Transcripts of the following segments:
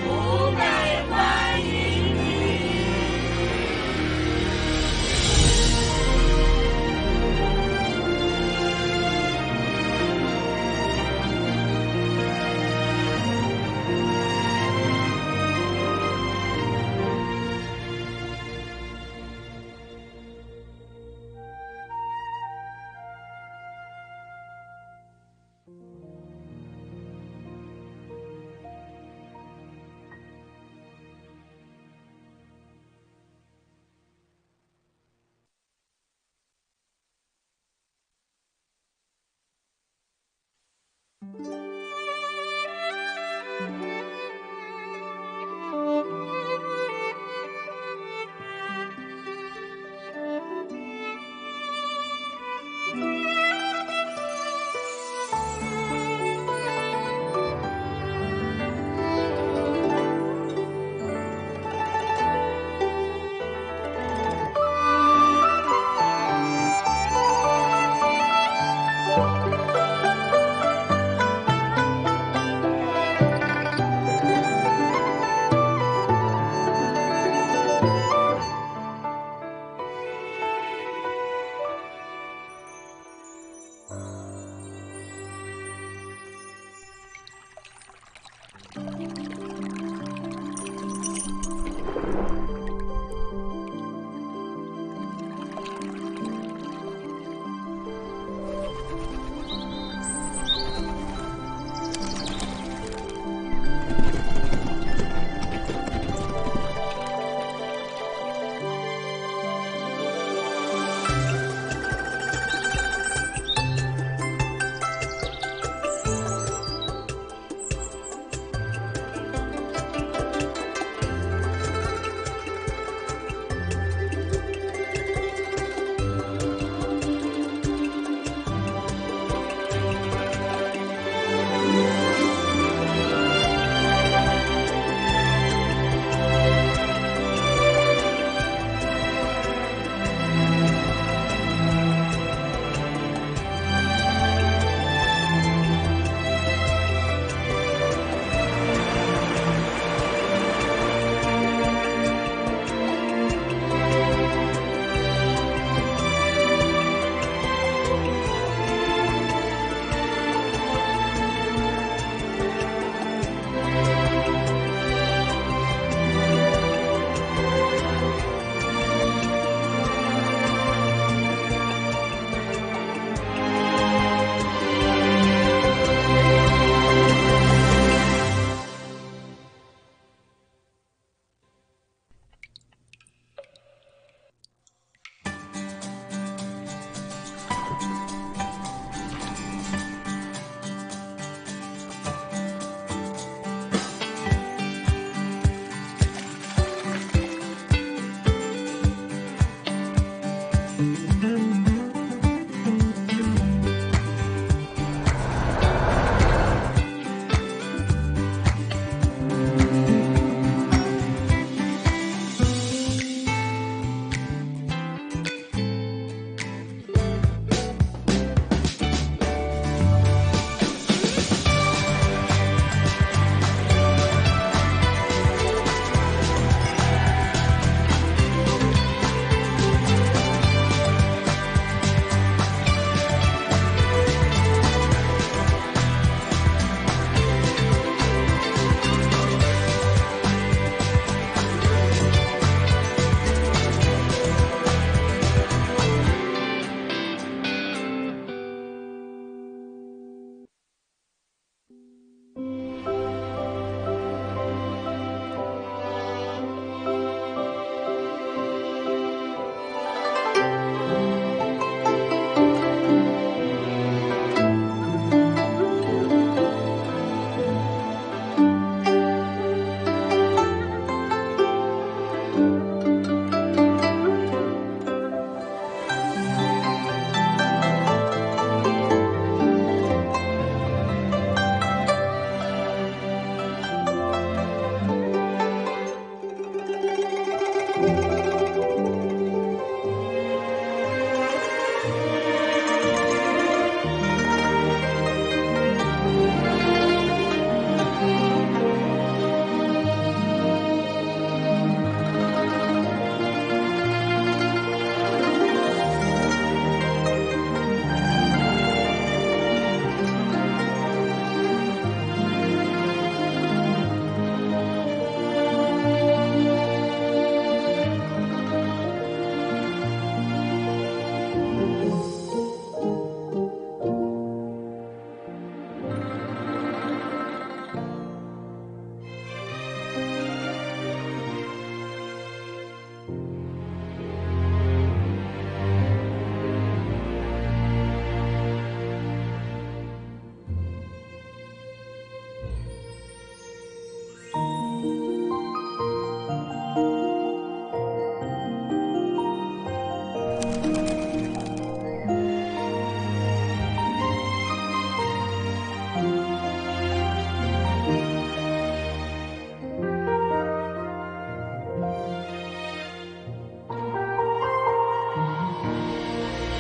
湖北欢迎你，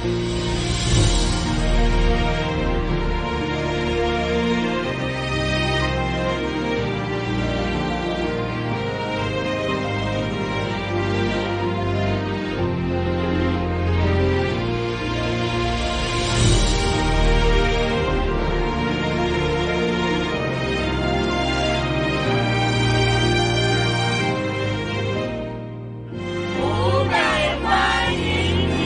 湖北欢迎你。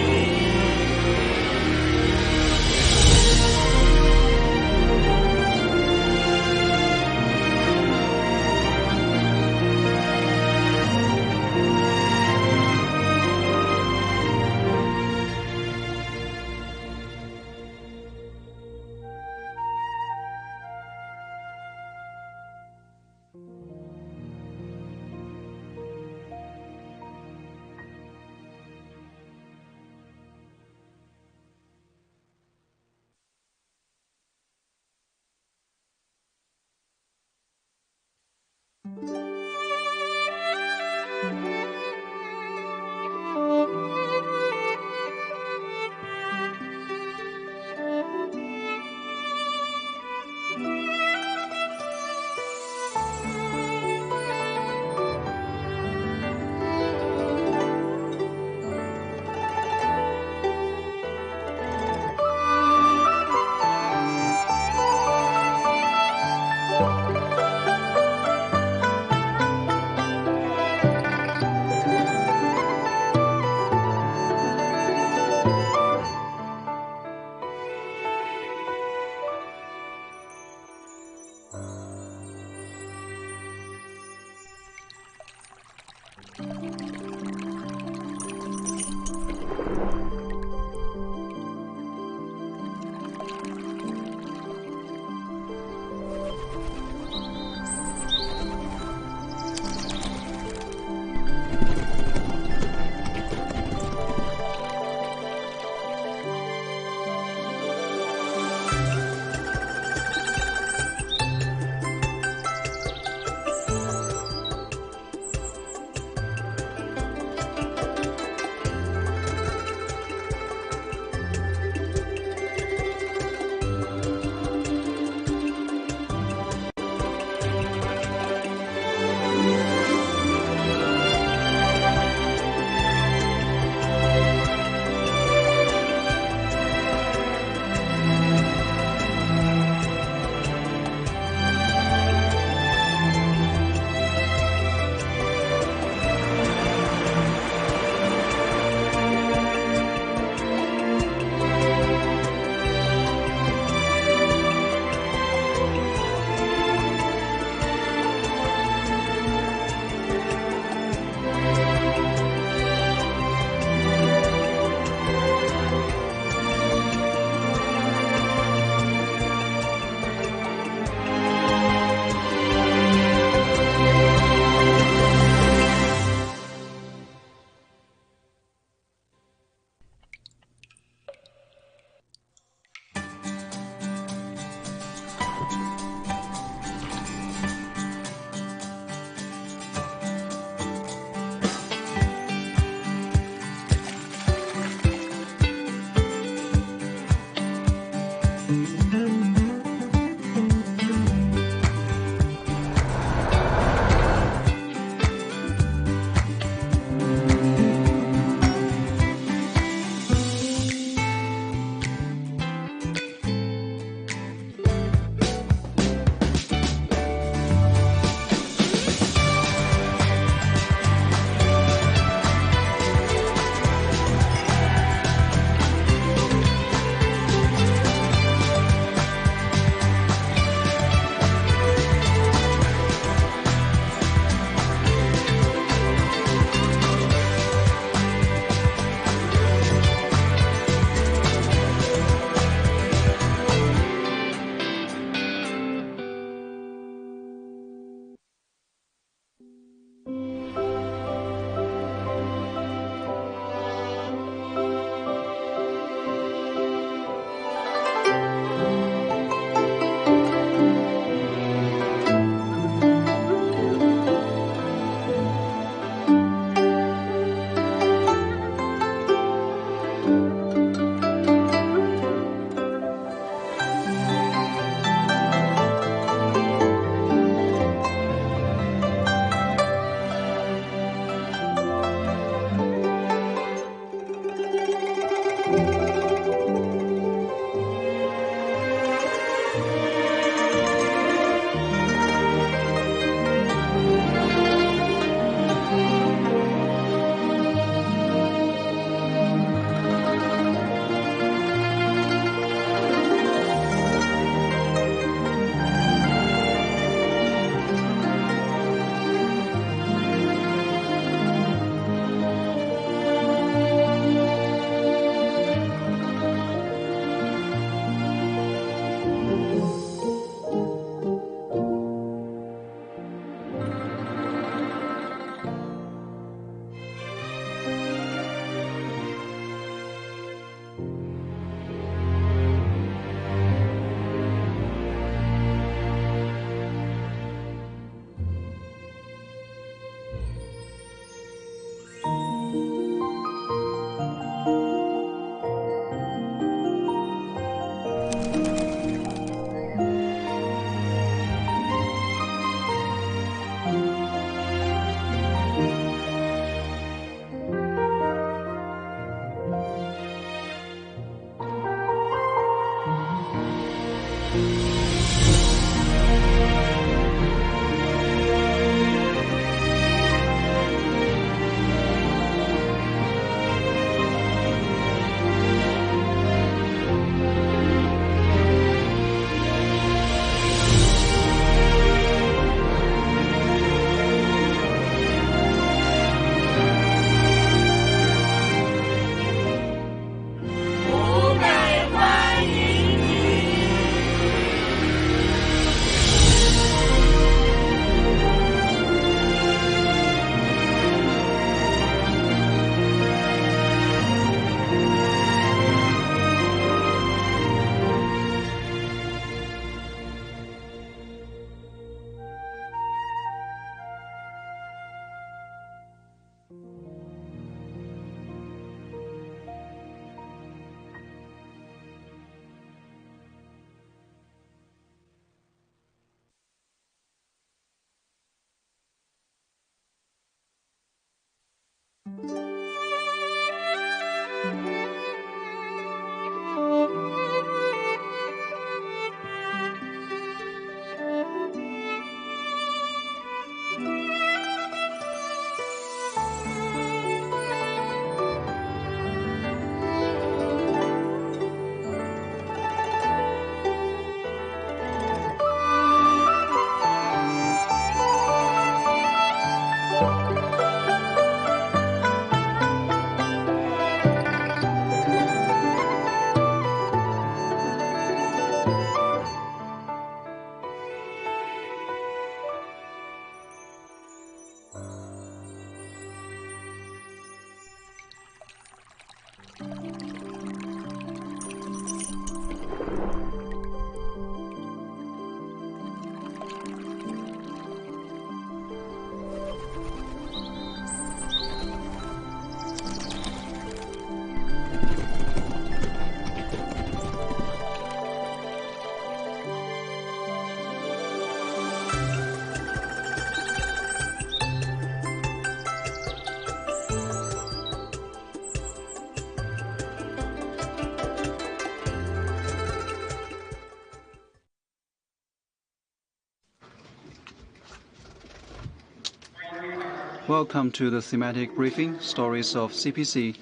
Welcome to the thematic briefing, Stories of CPC.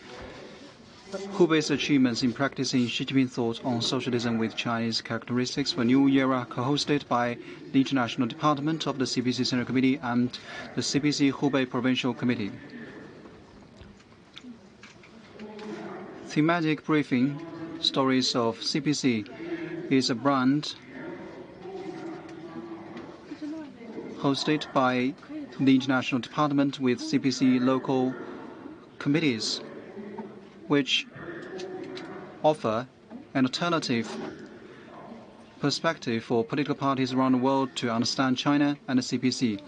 Hubei's achievements in practicing Xi Jinping thought on socialism with Chinese characteristics for a new era, co-hosted by the International Department of the CPC Central Committee and the CPC Hubei Provincial Committee. Thematic briefing, Stories of CPC, is a brand hosted by the International Department with CPC local committees, which offer an alternative perspective for political parties around the world to understand China and the CPC.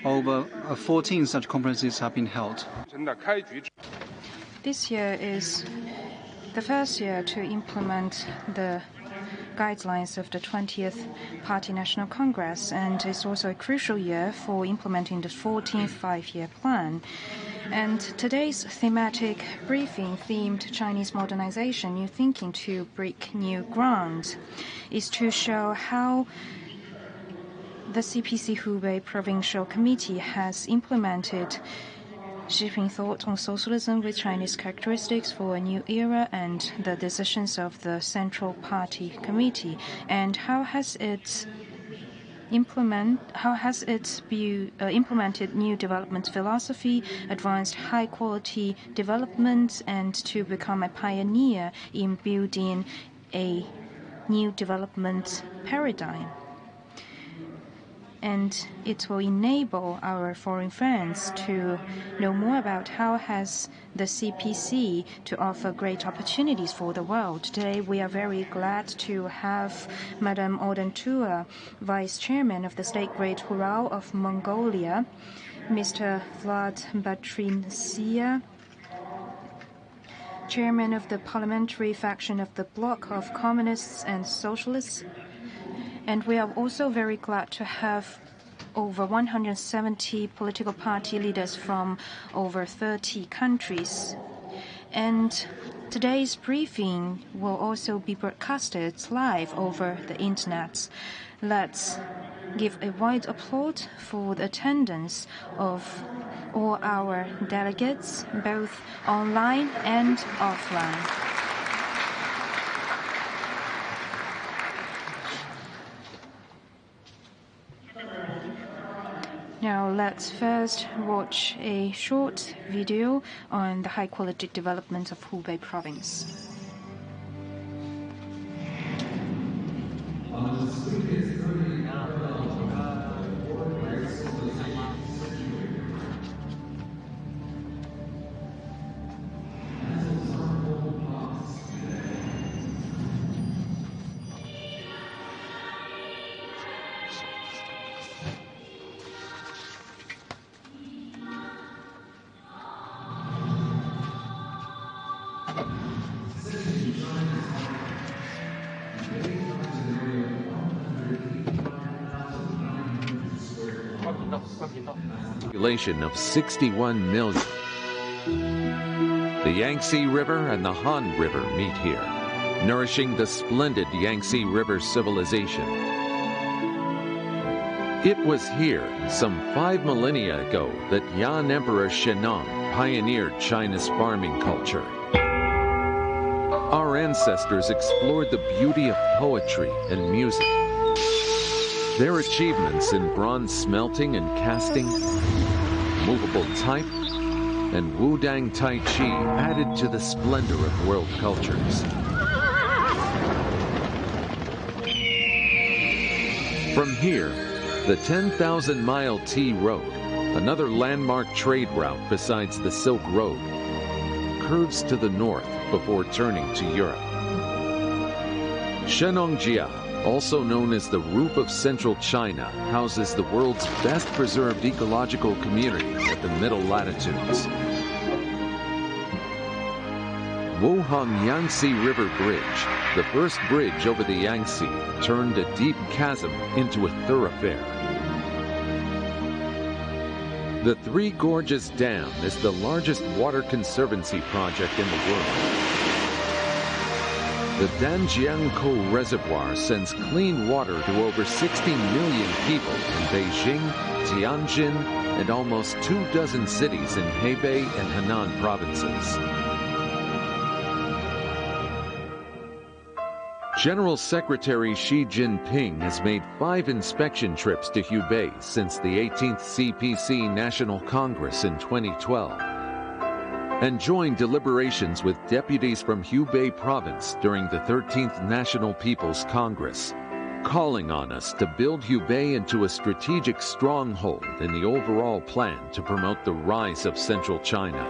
Over 14 such conferences have been held. This year is the first year to implement the guidelines of the 20th Party National Congress, and it's also a crucial year for implementing the 14th five-year plan. And today's thematic briefing, themed Chinese modernization, new thinking to break new ground, is to show how the CPC Hubei Provincial Committee has implemented Xi Jinping thought on socialism with Chinese characteristics for a new era and the decisions of the Central Party Committee, and how has it implemented new development philosophy, advanced high-quality development, and to become a pioneer in building a new development paradigm. And it will enable our foreign friends to know more about how has the CPC to offer great opportunities for the world. Today, we are very glad to have Madame Ordentua, Vice Chairman of the State Great Hural of Mongolia, Mr. Vlad Batrinsia, Chairman of the parliamentary faction of the Bloc of Communists and Socialists. And we are also very glad to have over 170 political party leaders from over 30 countries. And today's briefing will also be broadcasted live over the internet. Let's give a wide applause for the attendance of all our delegates, both online and offline. Now let's first watch a short video on the high-quality development of Hubei province. Population of 61 million. The Yangtze River and the Han River meet here, nourishing the splendid Yangtze River civilization. It was here, some 5 millennia ago, that Yan Emperor Shennong pioneered China's farming culture. Our ancestors explored the beauty of poetry and music. Their achievements in bronze smelting and casting, movable type, and Wudang Tai Chi added to the splendor of world cultures. From here, the 10,000-mile Tea Road, another landmark trade route besides the Silk Road, curves to the north before turning to Europe. Shennongjia, also known as the Roof of Central China, houses the world's best preserved ecological communities at the middle latitudes. Wuhang Yangtze River Bridge, the first bridge over the Yangtze, turned a deep chasm into a thoroughfare. The Three Gorges Dam is the largest water conservancy project in the world. The Danjiangkou Reservoir sends clean water to over 60 million people in Beijing, Tianjin, and almost 24 cities in Hebei and Henan provinces. General Secretary Xi Jinping has made 5 inspection trips to Hubei since the 18th CPC National Congress in 2012, and joined deliberations with deputies from Hubei province during the 13th National People's Congress, calling on us to build Hubei into a strategic stronghold in the overall plan to promote the rise of Central China.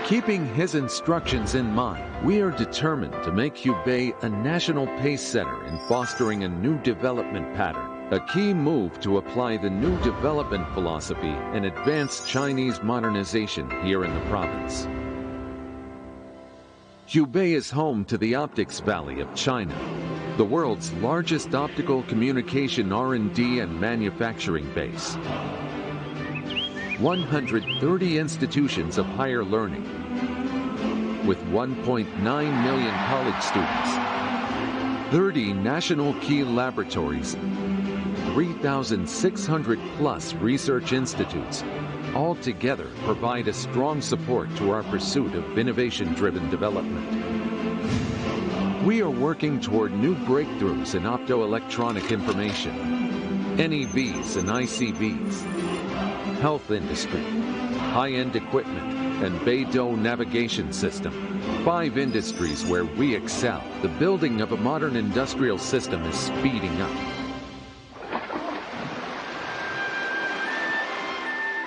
Keeping his instructions in mind, we are determined to make Hubei a national pace-setter in fostering a new development pattern, a key move to apply the new development philosophy and advance Chinese modernization here in the province. Hubei is home to the Optics Valley of China, the world's largest optical communication R&D and manufacturing base. 130 institutions of higher learning, with 1.9 million college students, 30 national key laboratories, 3,600 plus research institutes, all together provide a strong support to our pursuit of innovation-driven development. We are working toward new breakthroughs in optoelectronic information, NEVs and ICVs, health industry, high-end equipment, and Beidou navigation system. 5 industries where we excel. The building of a modern industrial system is speeding up.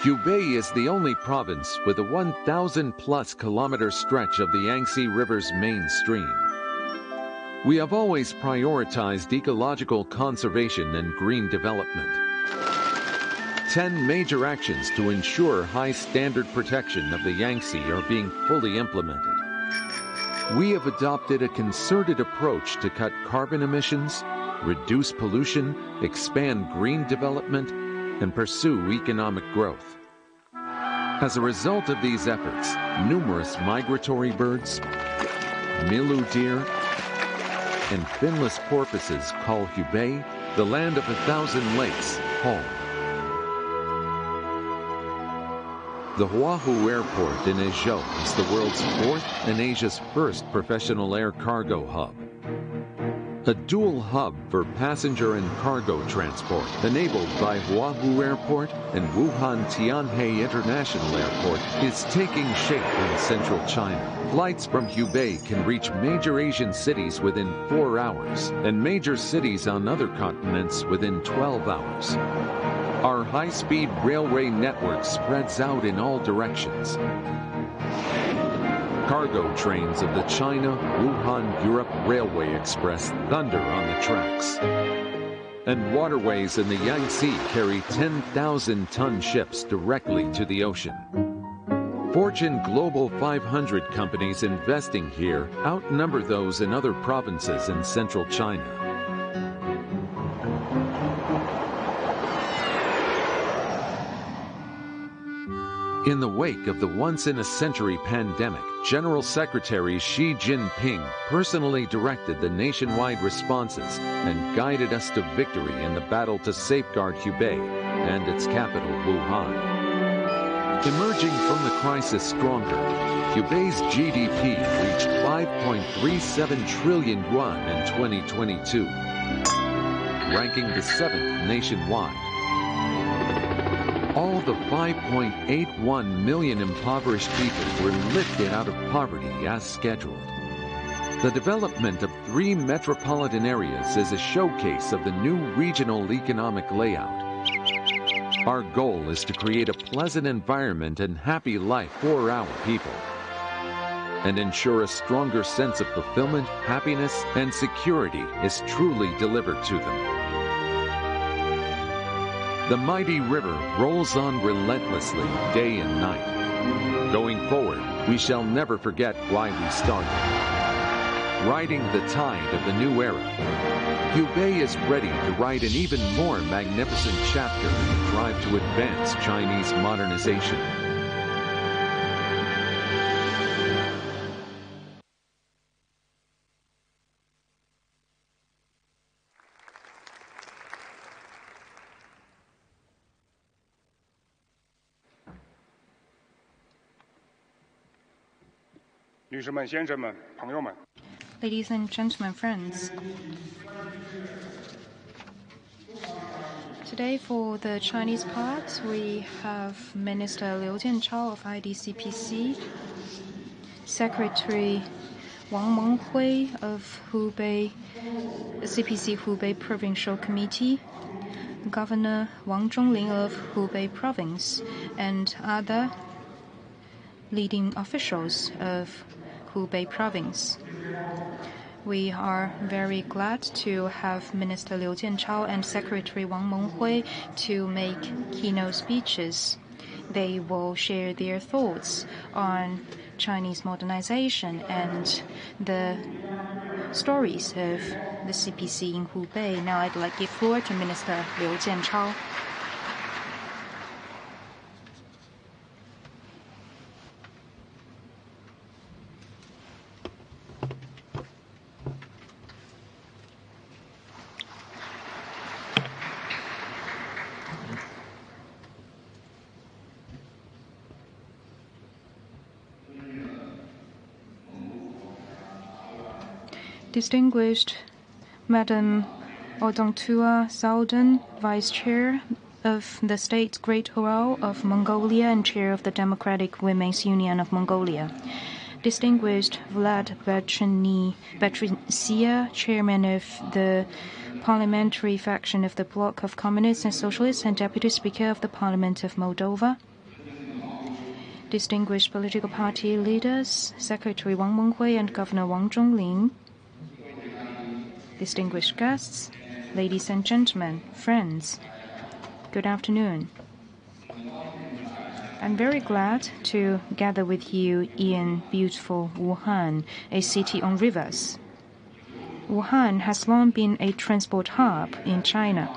Hubei is the only province with a 1,000-plus kilometer stretch of the Yangtze River's main stream. We have always prioritized ecological conservation and green development. 10 major actions to ensure high standard protection of the Yangtze are being fully implemented. We have adopted a concerted approach to cut carbon emissions, reduce pollution, expand green development, and pursue economic growth. As a result of these efforts, numerous migratory birds, Milu deer, and finless porpoises call Hubei the land of 1,000 lakes home. The Huahu Airport in Ezhou is the world's 4th and Asia's 1st professional air cargo hub. A dual hub for passenger and cargo transport, enabled by Huahu Airport and Wuhan Tianhe International Airport, is taking shape in central China. Flights from Hubei can reach major Asian cities within 4 hours, and major cities on other continents within 12 hours. Our high-speed railway network spreads out in all directions. Cargo trains of the China-Wuhan-Europe Railway Express thunder on the tracks. And waterways in the Yangtze carry 10,000-ton ships directly to the ocean. Fortune Global 500 companies investing here outnumber those in other provinces in central China. In the wake of the once-in-a-century pandemic, General Secretary Xi Jinping personally directed the nationwide responses and guided us to victory in the battle to safeguard Hubei and its capital, Wuhan. Emerging from the crisis stronger, Hubei's GDP reached 5.37 trillion yuan in 2022, ranking the 7th nationwide. All the 5.81 million impoverished people were lifted out of poverty as scheduled. The development of 3 metropolitan areas is a showcase of the new regional economic layout. Our goal is to create a pleasant environment and happy life for our people, and ensure a stronger sense of fulfillment, happiness, and security is truly delivered to them. The mighty river rolls on relentlessly day and night. Going forward, we shall never forget why we started. Riding the tide of the new era, Hubei is ready to write an even more magnificent chapter in the drive to advance Chinese modernization. 女士们、先生们、朋友们。 Ladies and gentlemen, friends. Today, for the Chinese part, we have Minister Liu Jianchao of IDCPC, Secretary Wang Menghui of Hubei, CPC Hubei Provincial Committee, Governor Wang Zhongling of Hubei Province, and other leading officials of Hubei Province. We are very glad to have Minister Liu Jianchao and Secretary Wang Menghui to make keynote speeches. They will share their thoughts on Chinese modernization and the stories of the CPC in Hubei. Now I'd like to give floor to Minister Liu Jianchao. Distinguished Madam Odongtua Sauden, Vice Chair of the State Great Hurrah of Mongolia and Chair of the Democratic Women's Union of Mongolia. Distinguished Vlad Bertrinsia, Chairman of the Parliamentary Faction of the Bloc of Communists and Socialists and Deputy Speaker of the Parliament of Moldova. Distinguished political party leaders, Secretary Wang Menghui and Governor Wang Zhongling. Distinguished guests, ladies and gentlemen, friends, good afternoon. I'm very glad to gather with you in beautiful Wuhan, a city on rivers. Wuhan has long been a transport hub in China.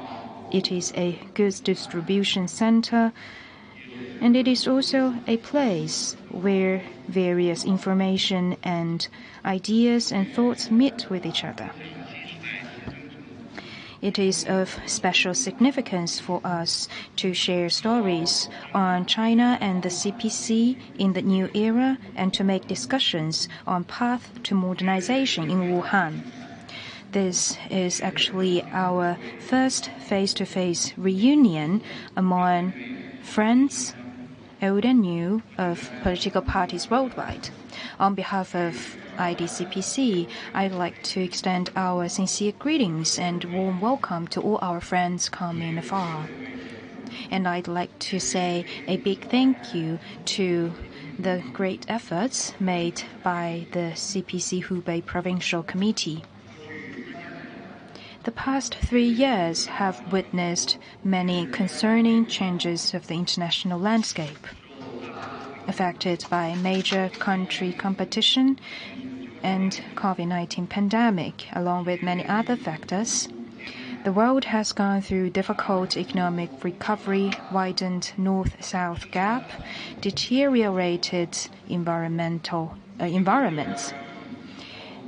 It is a goods distribution center, and it is also a place where various information and ideas and thoughts meet with each other. It is of special significance for us to share stories on China and the CPC in the new era and to make discussions on path to modernization in Wuhan. This is actually our first face-to-face reunion among friends, old and new, of political parties worldwide. On behalf of IDCPC, I'd like to extend our sincere greetings and warm welcome to all our friends coming afar. And I'd like to say a big thank you to the great efforts made by the CPC Hubei Provincial Committee. The past 3 years have witnessed many concerning changes of the international landscape. Affected by major country competition and COVID-19 pandemic, along with many other factors, the world has gone through difficult economic recovery, widened north-south gap, deteriorated environments.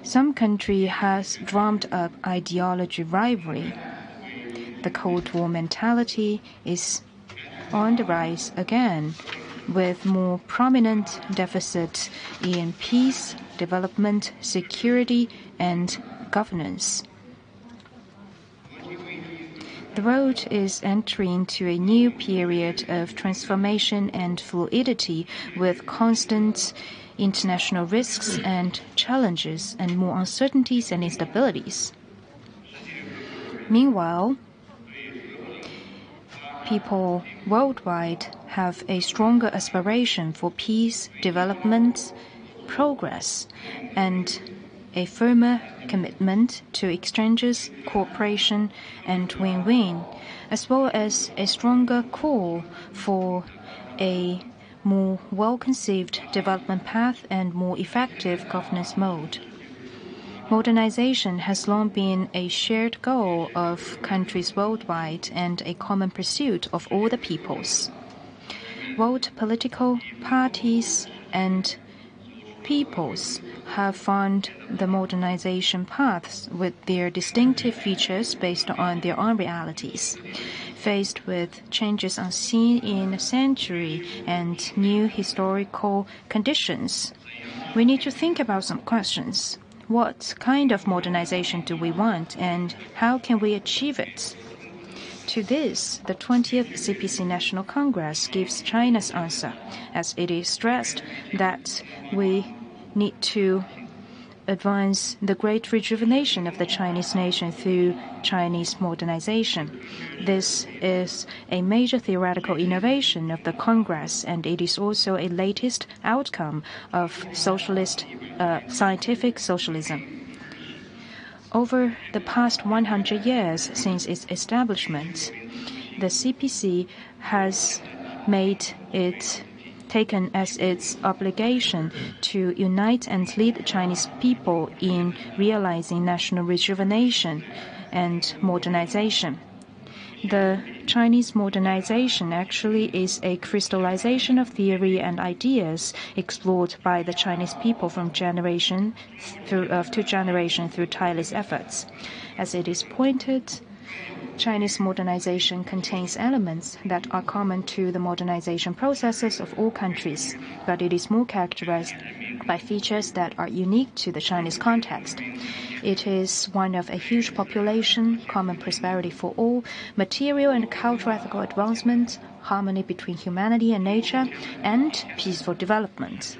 Some country has drummed up ideology rivalry. The Cold War mentality is on the rise again, with more prominent deficits in peace, development, security, and governance. The world is entering into a new period of transformation and fluidity with constant international risks and challenges and more uncertainties and instabilities. Meanwhile, people worldwide have a stronger aspiration for peace, development, progress, and a firmer commitment to exchanges, cooperation, and win-win, as well as a stronger call for a more well-conceived development path and more effective governance mode. Modernization has long been a shared goal of countries worldwide and a common pursuit of all the peoples. World political parties and peoples have found the modernization paths with their distinctive features based on their own realities. faced with changes unseen in a century and new historical conditions, we need to think about some questions. What kind of modernization do we want, and how can we achieve it? To this, the 20th CPC National Congress gives China's answer, as it is stressed that we need to advance the great rejuvenation of the Chinese nation through Chinese modernization. This is a major theoretical innovation of the Congress, and it is also a latest outcome of scientific socialism. Over the past 100 years since its establishment, the CPC has taken as its obligation to unite and lead the Chinese people in realizing national rejuvenation and modernization. The Chinese modernization actually is a crystallization of theory and ideas explored by the Chinese people from generation to generation through tireless efforts. As it is pointed, Chinese modernization contains elements that are common to the modernization processes of all countries, but it is more characterized by features that are unique to the Chinese context. It is one of a huge population, common prosperity for all, material and cultural ethical advancement, harmony between humanity and nature, and peaceful development.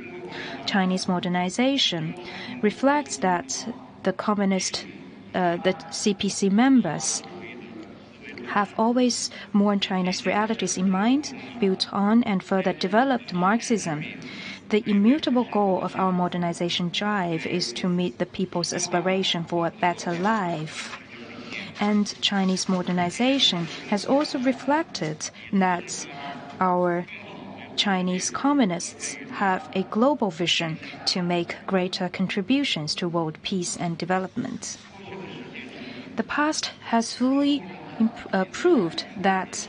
Chinese modernization reflects that the CPC members have always mourned China's realities in mind, built on and further developed Marxism. The immutable goal of our modernization drive is to meet the people's aspiration for a better life. And Chinese modernization has also reflected that our Chinese communists have a global vision to make greater contributions to world peace and development. The past has fully proved that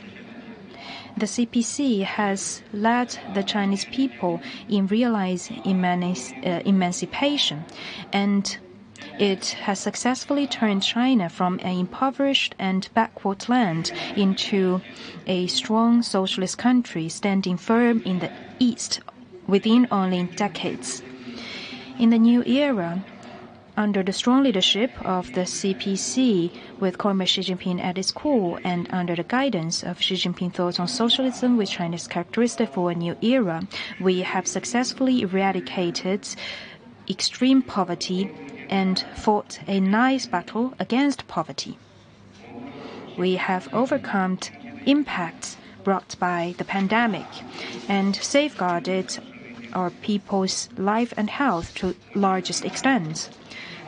the CPC has led the Chinese people in realizing emancipation, and it has successfully turned China from an impoverished and backward land into a strong socialist country standing firm in the East within only decades. In the new era, under the strong leadership of the CPC, with Comrade Xi Jinping at its core, and under the guidance of Xi Jinping thoughts on socialism with China's characteristic for a new era, we have successfully eradicated extreme poverty and fought a nice battle against poverty. We have overcome impacts brought by the pandemic and safeguarded our people's life and health to largest extent.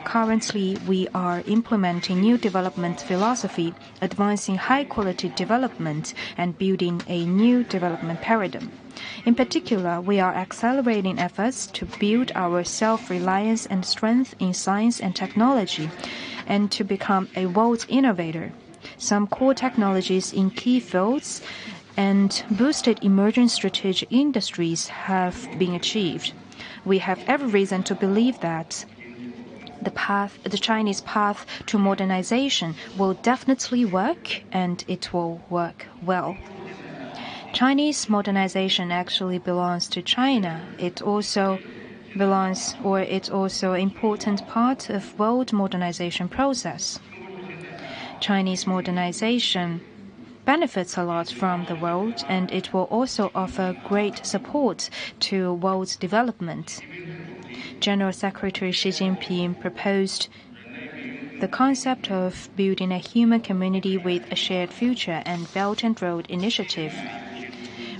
Currently, we are implementing new development philosophy, advancing high-quality development, and building a new development paradigm. In particular, we are accelerating efforts to build our self-reliance and strength in science and technology, and to become a world innovator. Some core technologies in key fields and boosted emerging strategic industries have been achieved. We have every reason to believe that the Chinese path to modernization will definitely work, and it will work well. Chinese modernization actually belongs to China. It's also an important part of world modernization process. Chinese modernization benefits a lot from the world, and it will also offer great support to world development. General Secretary Xi Jinping proposed the concept of building a human community with a shared future and Belt and Road Initiative.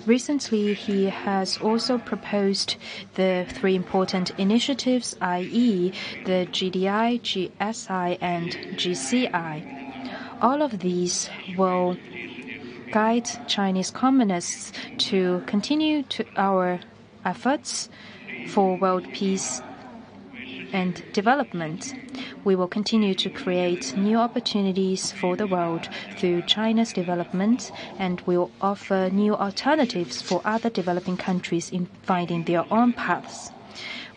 Recently, he has also proposed the three important initiatives, i.e., the GDI, GSI, and GCI. All of these will guide Chinese communists to continue our efforts for world peace and development. We will continue to create new opportunities for the world through China's development, and will offer new alternatives for other developing countries in finding their own paths.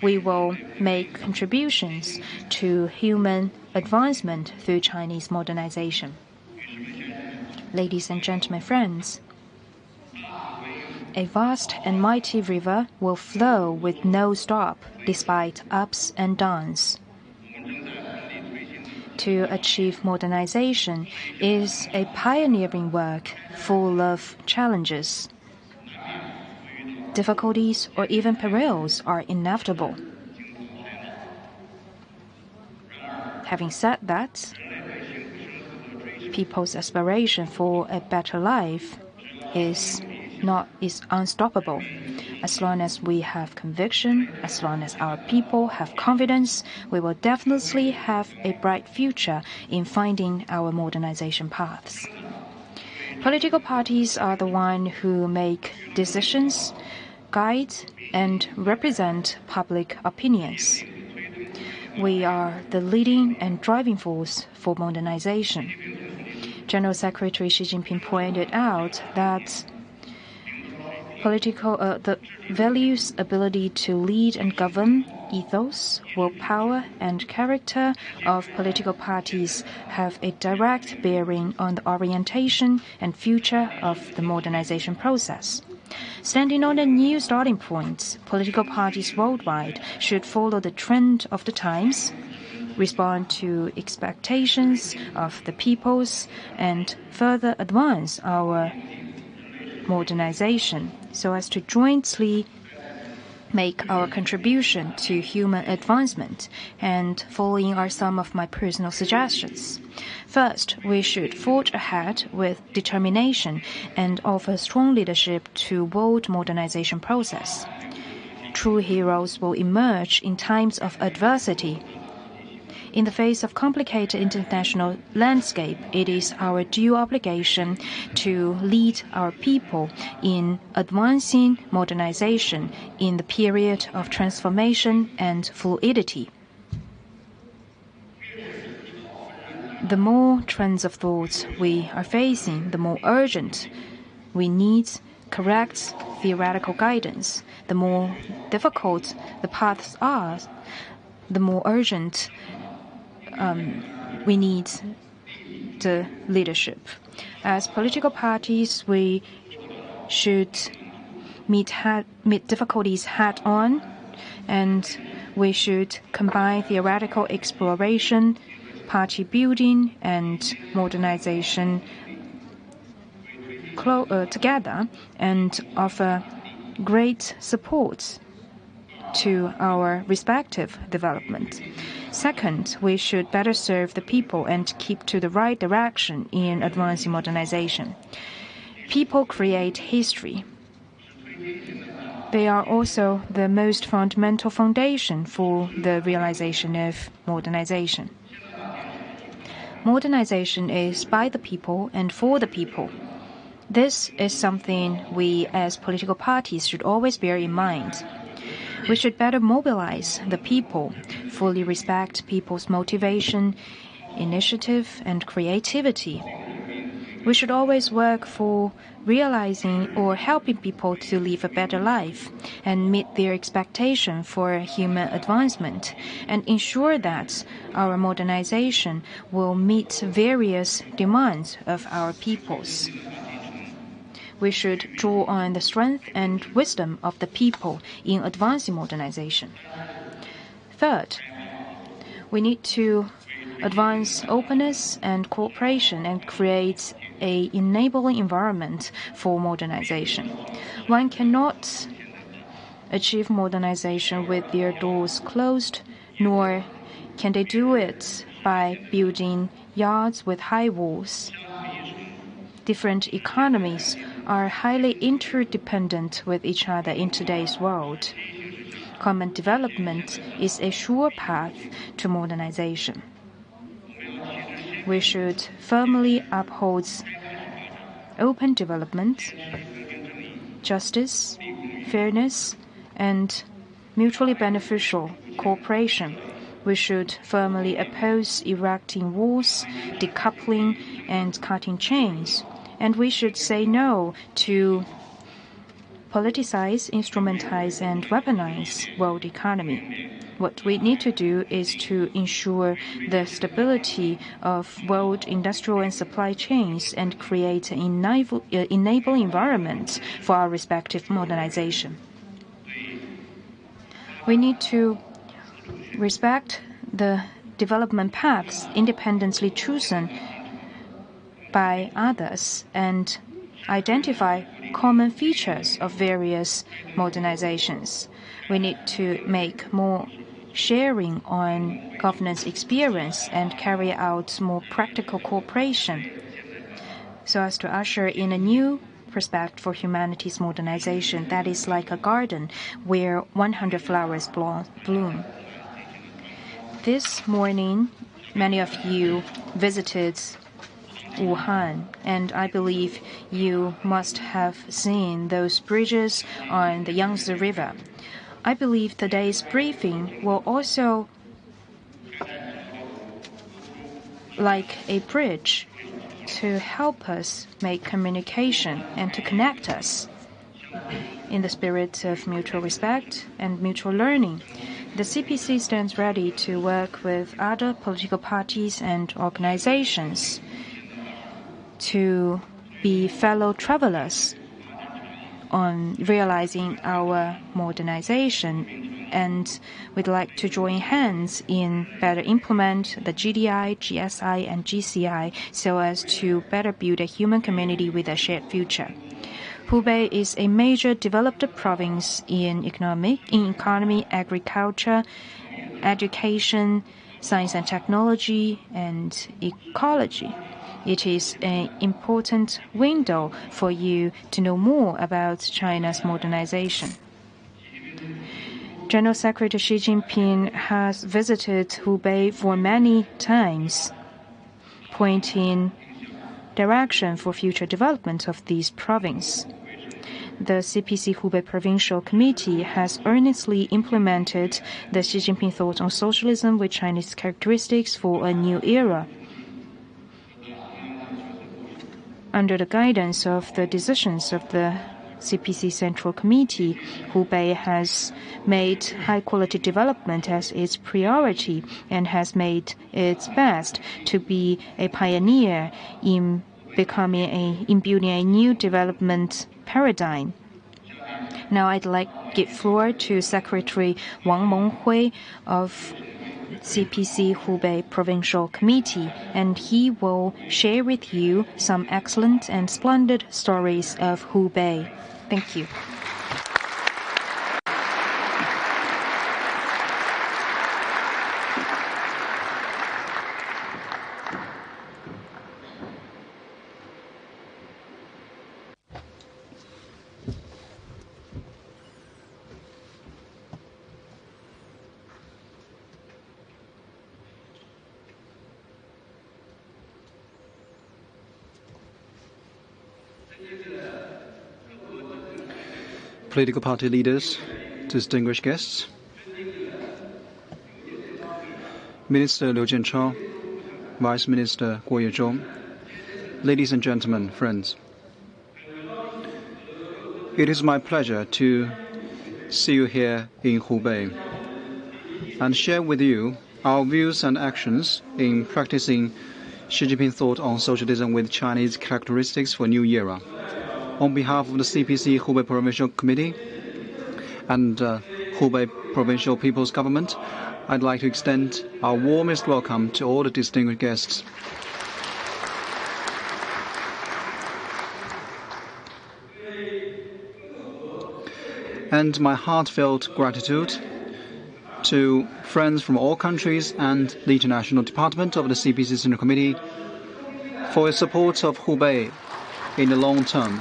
We will make contributions to human advancement through Chinese modernization. Ladies and gentlemen, friends, a vast and mighty river will flow with no stop despite ups and downs. To achieve modernization is a pioneering work full of challenges. Difficulties or even perils are inevitable. Having said that, people's aspiration for a better life is unstoppable. As long as we have conviction, as long as our people have confidence, we will definitely have a bright future in finding our modernization paths. Political parties are the ones who make decisions, guide, and represent public opinions. We are the leading and driving force for modernization. General Secretary Xi Jinping pointed out that the values, ability to lead and govern, ethos, willpower, and character of political parties have a direct bearing on the orientation and future of the modernization process. Standing on a new starting point, political parties worldwide should follow the trend of the times, respond to expectations of the peoples, and further advance our modernization so as to jointly make our contribution to human advancement. And following are some of my personal suggestions. First, we should forge ahead with determination and offer strong leadership to world modernization process. True heroes will emerge in times of adversity. In the face of complicated international landscape, it is our due obligation to lead our people in advancing modernization in the period of transformation and fluidity. The more trends of thoughts we are facing, the more urgent we need correct theoretical guidance. The more difficult the paths are, the more urgent we need the leadership. As political parties, we should meet difficulties head on, and we should combine theoretical exploration, party building, and modernization together, and offer great support to our respective development. Second, we should better serve the people and keep to the right direction in advancing modernization. People create history. They are also the most fundamental foundation for the realization of modernization. Modernization is by the people and for the people. This is something we as political parties should always bear in mind. We should better mobilize the people, fully respect people's motivation, initiative, and creativity. We should always work for realizing or helping people to live a better life and meet their expectation for human advancement, and ensure that our modernization will meet various demands of our peoples. We should draw on the strength and wisdom of the people in advancing modernization. Third, we need to advance openness and cooperation and create an enabling environment for modernization. One cannot achieve modernization with their doors closed, nor can they do it by building yards with high walls. Different economies are highly interdependent with each other in today's world. Common development is a sure path to modernization. We should firmly uphold open development, justice, fairness, and mutually beneficial cooperation. We should firmly oppose erecting walls, decoupling, and cutting chains. And we should say no to politicize, instrumentalize, and weaponize world economy. What we need to do is to ensure the stability of world industrial and supply chains and create an enabling environment for our respective modernization. We need to respect the development paths independently chosen by others and identify common features of various modernizations. We need to make more sharing on governance experience and carry out more practical cooperation so as to usher in a new prospect for humanity's modernization that is like a garden where 100 flowers bloom. This morning, many of you visited Wuhan, and I believe you must have seen those bridges on the Yangtze River. I believe today's briefing will also like a bridge to help us make communication and to connect us in the spirit of mutual respect and mutual learning. The CPC stands ready to work with other political parties and organizations to be fellow travelers on realizing our modernization, and we'd like to join hands in better implement the GDI, GSI, and GCI so as to better build a human community with a shared future. Hubei is a major developed province in economy, agriculture, education, science and technology, and ecology. It is an important window for you to know more about China's modernization. General Secretary Xi Jinping has visited Hubei for many times, pointing direction for future development of this province. The CPC Hubei Provincial Committee has earnestly implemented the Xi Jinping thought on socialism with Chinese characteristics for a new era. Under the guidance of the decisions of the CPC Central Committee, Hubei has made high-quality development as its priority and has made its best to be a pioneer in building a new development paradigm. Now I'd like to give floor to Secretary Wang Menghui of CPC Hubei Provincial Committee, and he will share with you some excellent and splendid stories of Hubei. Thank you. Political party leaders, distinguished guests, Minister Liu Jianchao, Vice Minister Guo Yezhou, ladies and gentlemen, friends. It is my pleasure to see you here in Hubei and share with you our views and actions in practicing Xi Jinping thought on socialism with Chinese characteristics for a new era. On behalf of the CPC Hubei Provincial Committee and Hubei Provincial People's Government, I'd like to extend our warmest welcome to all the distinguished guests. And my heartfelt gratitude to friends from all countries and the International Department of the CPC Central Committee for your support of Hubei in the long term.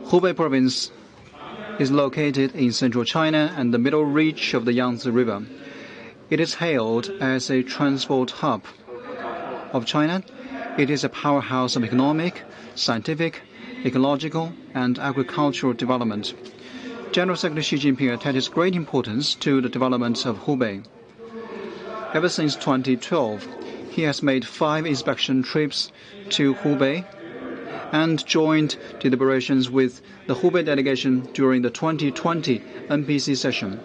Hubei province is located in central China and the middle reach of the Yangtze River. It is hailed as a transport hub of China. It is a powerhouse of economic, scientific, ecological, and agricultural development. General Secretary Xi Jinping attaches great importance to the development of Hubei. Ever since 2012, he has made 5 inspection trips to Hubei and joined deliberations with the Hubei delegation during the 2020 NPC session.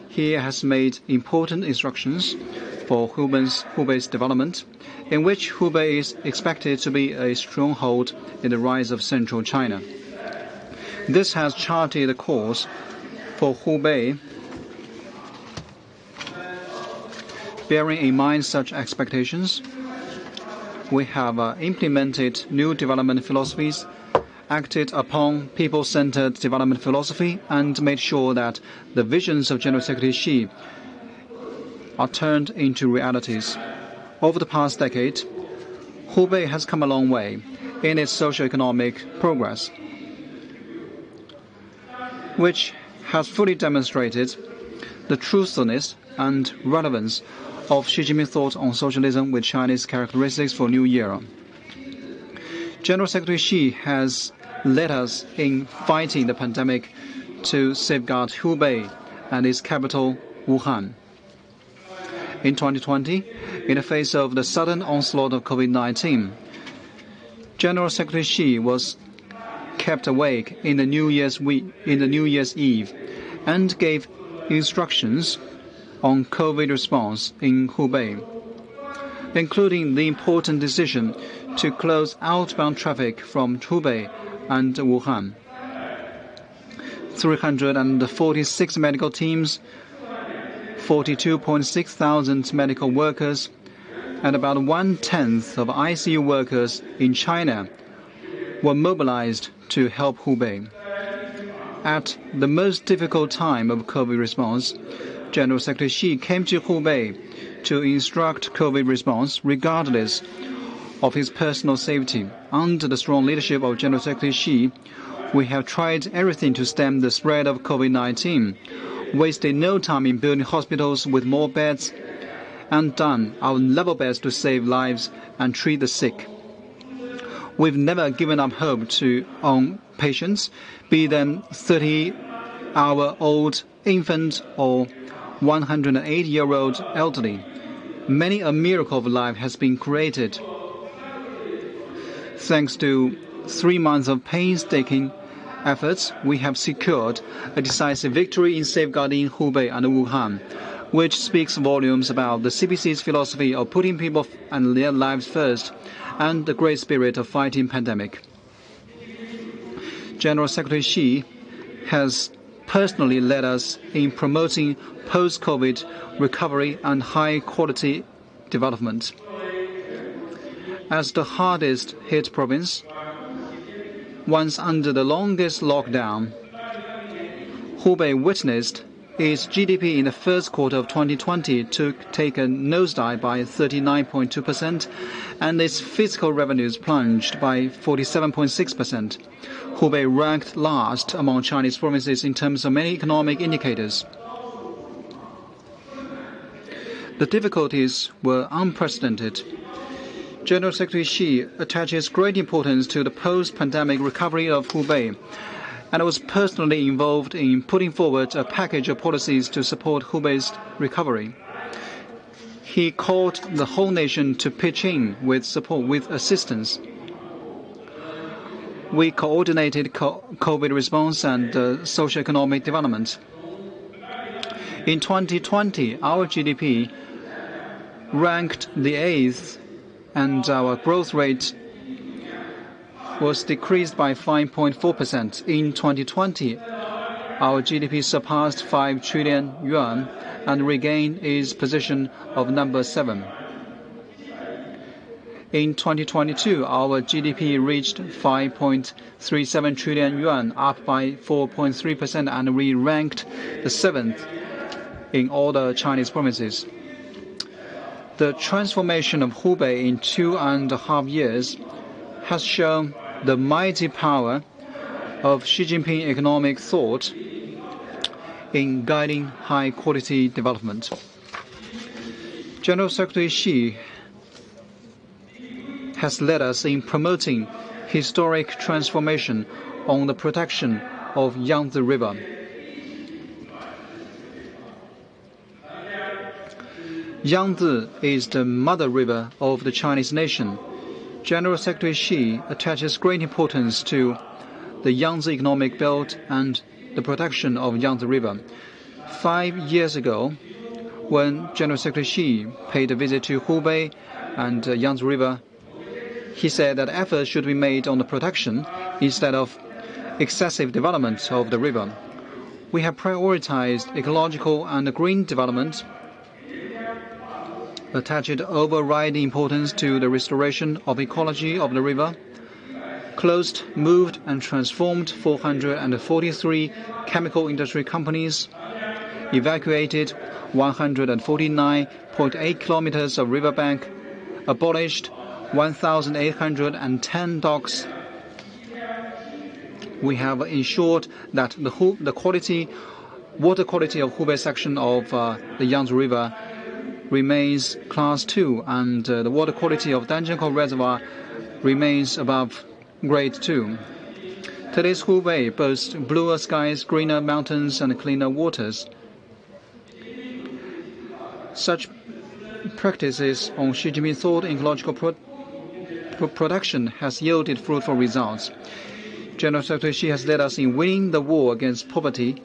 He has made important instructions for Hubei's development, in which Hubei is expected to be a stronghold in the rise of central China. This has charted the course for Hubei. Bearing in mind such expectations, we have implemented new development philosophies, acted upon people-centered development philosophy, and made sure that the visions of General Secretary Xi are turned into realities. Over the past decade, Hubei has come a long way in its socio-economic progress, which has fully demonstrated the truthfulness and relevance of Xi Jinping thought on socialism with Chinese characteristics for new era. General Secretary Xi has led us in fighting the pandemic to safeguard Hubei and its capital, Wuhan. In 2020, in the face of the sudden onslaught of COVID-19, General Secretary Xi was kept awake in the New Year's Eve and gave instructions on COVID response in Hubei, including the important decision to close outbound traffic from Hubei and Wuhan. 346 medical teams, 42.6 thousand medical workers, and about 1/10 of ICU workers in China were mobilized to help Hubei. At the most difficult time of COVID response, General Secretary Xi came to Hubei to instruct COVID response regardless of his personal safety. Under the strong leadership of General Secretary Xi, we have tried everything to stem the spread of COVID-19, wasted no time in building hospitals with more beds, and done our level best to save lives and treat the sick. We've never given up hope on patients, be them 30-hour-old infant or 108-year-old elderly. Many a miracle of life has been created. Thanks to 3 months of painstaking efforts, we have secured a decisive victory in safeguarding Hubei and Wuhan, which speaks volumes about the CPC's philosophy of putting people and their lives first and the great spirit of fighting pandemic. General Secretary Xi has personally led us in promoting post-COVID recovery and high-quality development. As the hardest hit province, once under the longest lockdown, Hubei witnessed its GDP in the first quarter of 2020 to take a nosedive by 39.2%, and its fiscal revenues plunged by 47.6%. Hubei ranked last among Chinese provinces in terms of many economic indicators. The difficulties were unprecedented. General Secretary Xi attaches great importance to the post-pandemic recovery of Hubei, and was personally involved in putting forward a package of policies to support Hubei's recovery. He called the whole nation to pitch in with support, with assistance. We coordinated COVID response and socio-economic development. In 2020, our GDP ranked the 8th, and our growth rate was decreased by 5.4%. In 2020, our GDP surpassed 5 trillion yuan and regained its position of number 7. In 2022, our GDP reached 5.37 trillion yuan, up by 4.3%, and we ranked the 7th in all the Chinese provinces. The transformation of Hubei in 2.5 years has shown the mighty power of Xi Jinping economic thought in guiding high-quality development. General Secretary Xi has led us in promoting historic transformation on the protection of Yangtze River. Yangtze is the mother river of the Chinese nation. General Secretary Xi attaches great importance to the Yangtze economic belt and the protection of Yangtze River. 5 years ago, when General Secretary Xi paid a visit to Hubei and Yangtze River, he said that efforts should be made on the protection instead of excessive development of the river. We have prioritized ecological and green development, attached overriding importance to the restoration of ecology of the river, closed, moved and transformed 443 chemical industry companies, evacuated 149.8 kilometers of riverbank, abolished 1,810 docks. We have ensured that the water quality of Hubei section of the Yangtze River remains Class 2, and the water quality of Danjiankou Reservoir remains above Grade 2. Today's Hubei boasts bluer skies, greener mountains, and cleaner waters. Such practices on Xi Jinping thought in ecological production has yielded fruitful results. General Secretary Xi has led us in winning the war against poverty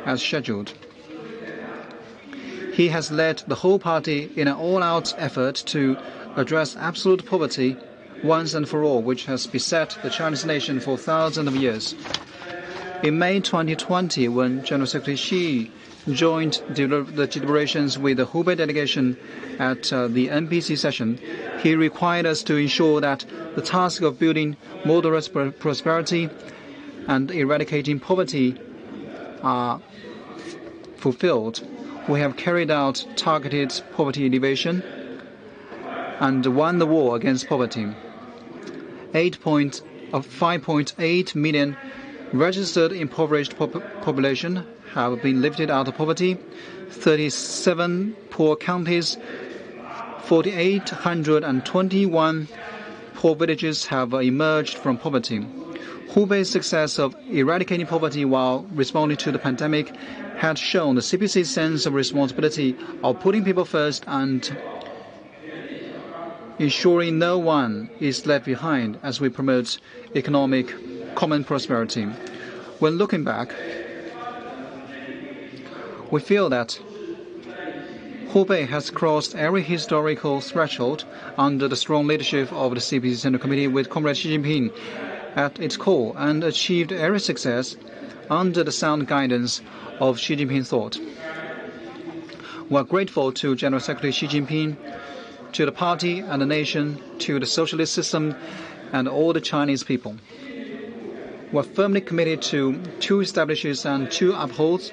as scheduled. He has led the whole party in an all-out effort to address absolute poverty once and for all, which has beset the Chinese nation for thousands of years. In May 2020, when General Secretary Xi joined the deliberations with the Hubei delegation at the NPC session, he required us to ensure that the task of building moderate prosperity and eradicating poverty are fulfilled. We have carried out targeted poverty alleviation and won the war against poverty. 5.8 million registered impoverished population have been lifted out of poverty. 37 poor counties, 4,821 poor villages have emerged from poverty. Hubei's success of eradicating poverty while responding to the pandemic had shown the CPC's sense of responsibility of putting people first and ensuring no one is left behind as we promote economic common prosperity. When looking back, we feel that Hubei has crossed every historical threshold under the strong leadership of the CPC Central Committee with Comrade Xi Jinping at its core, and achieved every success under the sound guidance of Xi Jinping thought. We are grateful to General Secretary Xi Jinping, to the party and the nation, to the socialist system and all the Chinese people. We are firmly committed to 2 establishes and 2 upholds.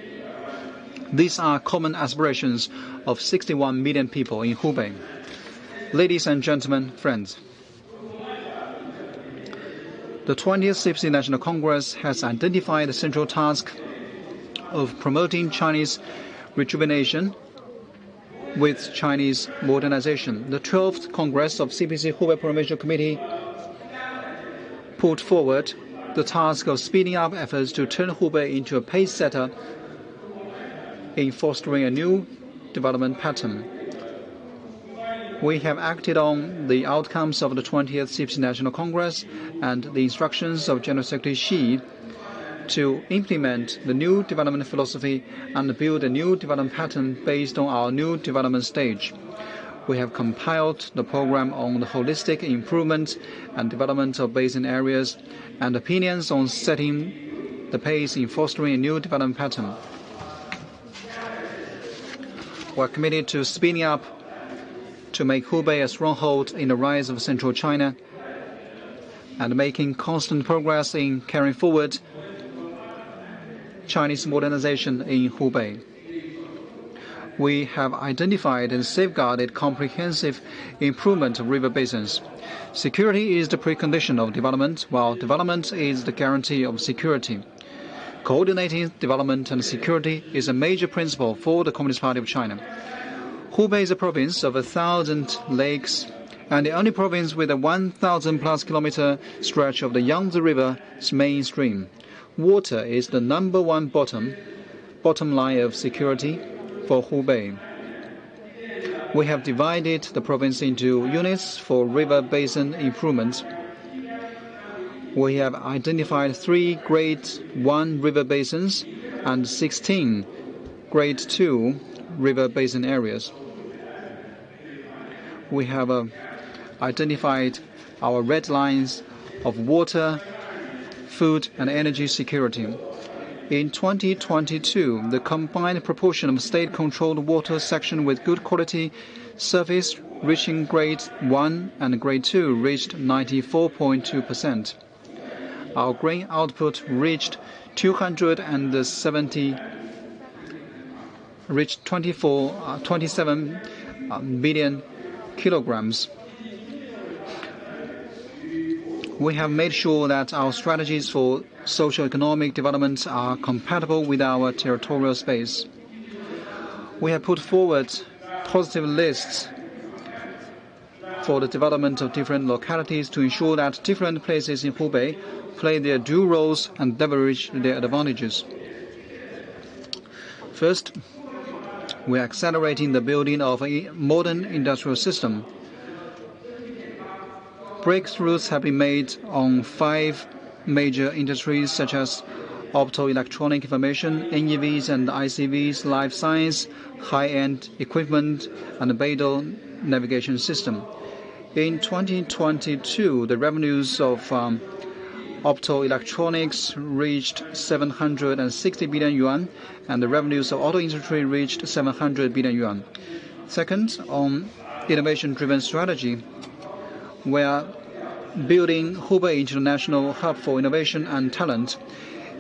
These are common aspirations of 61 million people in Hubei. Ladies and gentlemen, friends, the 20th CPC National Congress has identified the central task of promoting Chinese rejuvenation with Chinese modernization. The 12th Congress of CPC Hubei Provincial Committee put forward the task of speeding up efforts to turn Hubei into a pace setter in fostering a new development pattern. We have acted on the outcomes of the 20th CPC National Congress and the instructions of General Secretary Xi to implement the new development philosophy and build a new development pattern based on our new development stage. We have compiled the program on the holistic improvement and development of basin areas and opinions on setting the pace in fostering a new development pattern. We are committed to speeding up to make Hubei a stronghold in the rise of Central China and making constant progress in carrying forward Chinese modernization in Hubei. We have identified and safeguarded comprehensive improvement of river basins. Security is the precondition of development, while development is the guarantee of security. Coordinating development and security is a major principle for the Communist Party of China. Hubei is a province of 1,000 lakes and the only province with a 1,000+ kilometer stretch of the Yangtze River's main stream. Water is the #1 bottom line of security for Hubei. We have divided the province into units for river basin improvement. We have identified 3 Grade 1 river basins and 16 Grade 2 river basin areas. We have identified our red lines of water, food and energy security. In 2022, the combined proportion of state-controlled water section with good quality service reaching Grade 1 and Grade 2 reached 94.2%. Our grain output reached 27 billion kilograms. We have made sure that our strategies for socio-economic development are compatible with our territorial space. We have put forward positive lists for the development of different localities to ensure that different places in Hubei play their due roles and leverage their advantages. First, we are accelerating the building of a modern industrial system. Breakthroughs have been made on 5 major industries such as optoelectronic information, NEVs and ICVs, life science, high-end equipment, and Beidou navigation system. In 2022, the revenues of optoelectronics reached 760 billion yuan, and the revenues of auto industry reached 700 billion yuan. Second, on innovation-driven strategy, we are building Hubei International Hub for Innovation and Talent.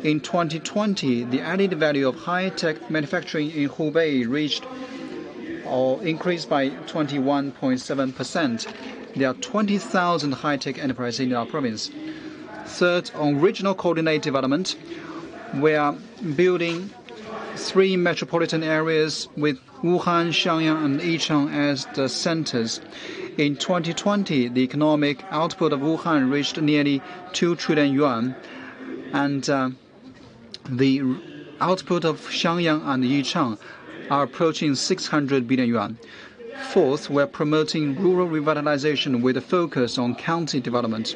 In 2020, the added value of high-tech manufacturing in Hubei reached or increased by 21.7%. There are 20,000 high-tech enterprises in our province. Third, on regional coordinated development, we are building 3 metropolitan areas with Wuhan, Xiangyang, and Yichang as the centers. In 2020, the economic output of Wuhan reached nearly 2 trillion yuan, and the output of Xiangyang and Yichang are approaching 600 billion yuan. Fourth, we are promoting rural revitalization with a focus on county development.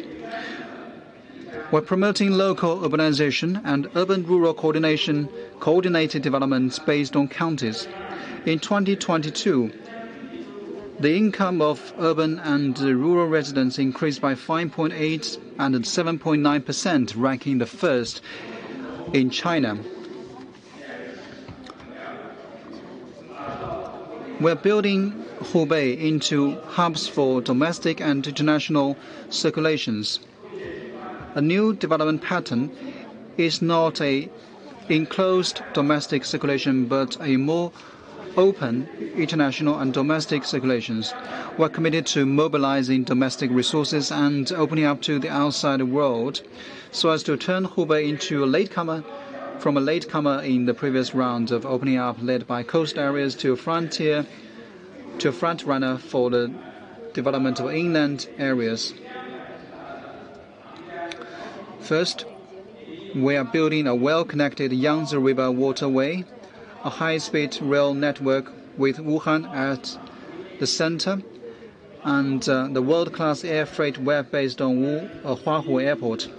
We're promoting local urbanization and urban-rural coordinated development based on counties. In 2022, the income of urban and rural residents increased by 5.8% and 7.9%, ranking the first in China. We're building Hubei into hubs for domestic and international circulations. A new development pattern is not an enclosed domestic circulation, but a more open international and domestic circulations. We're committed to mobilizing domestic resources and opening up to the outside world so as to turn Hubei into a latecomer, from a latecomer in the previous round of opening up led by coast areas to a front runner for the development of inland areas. First, we are building a well-connected Yangtze River waterway, a high-speed rail network with Wuhan at the center, and the world-class air freight web based on Huahu Airport.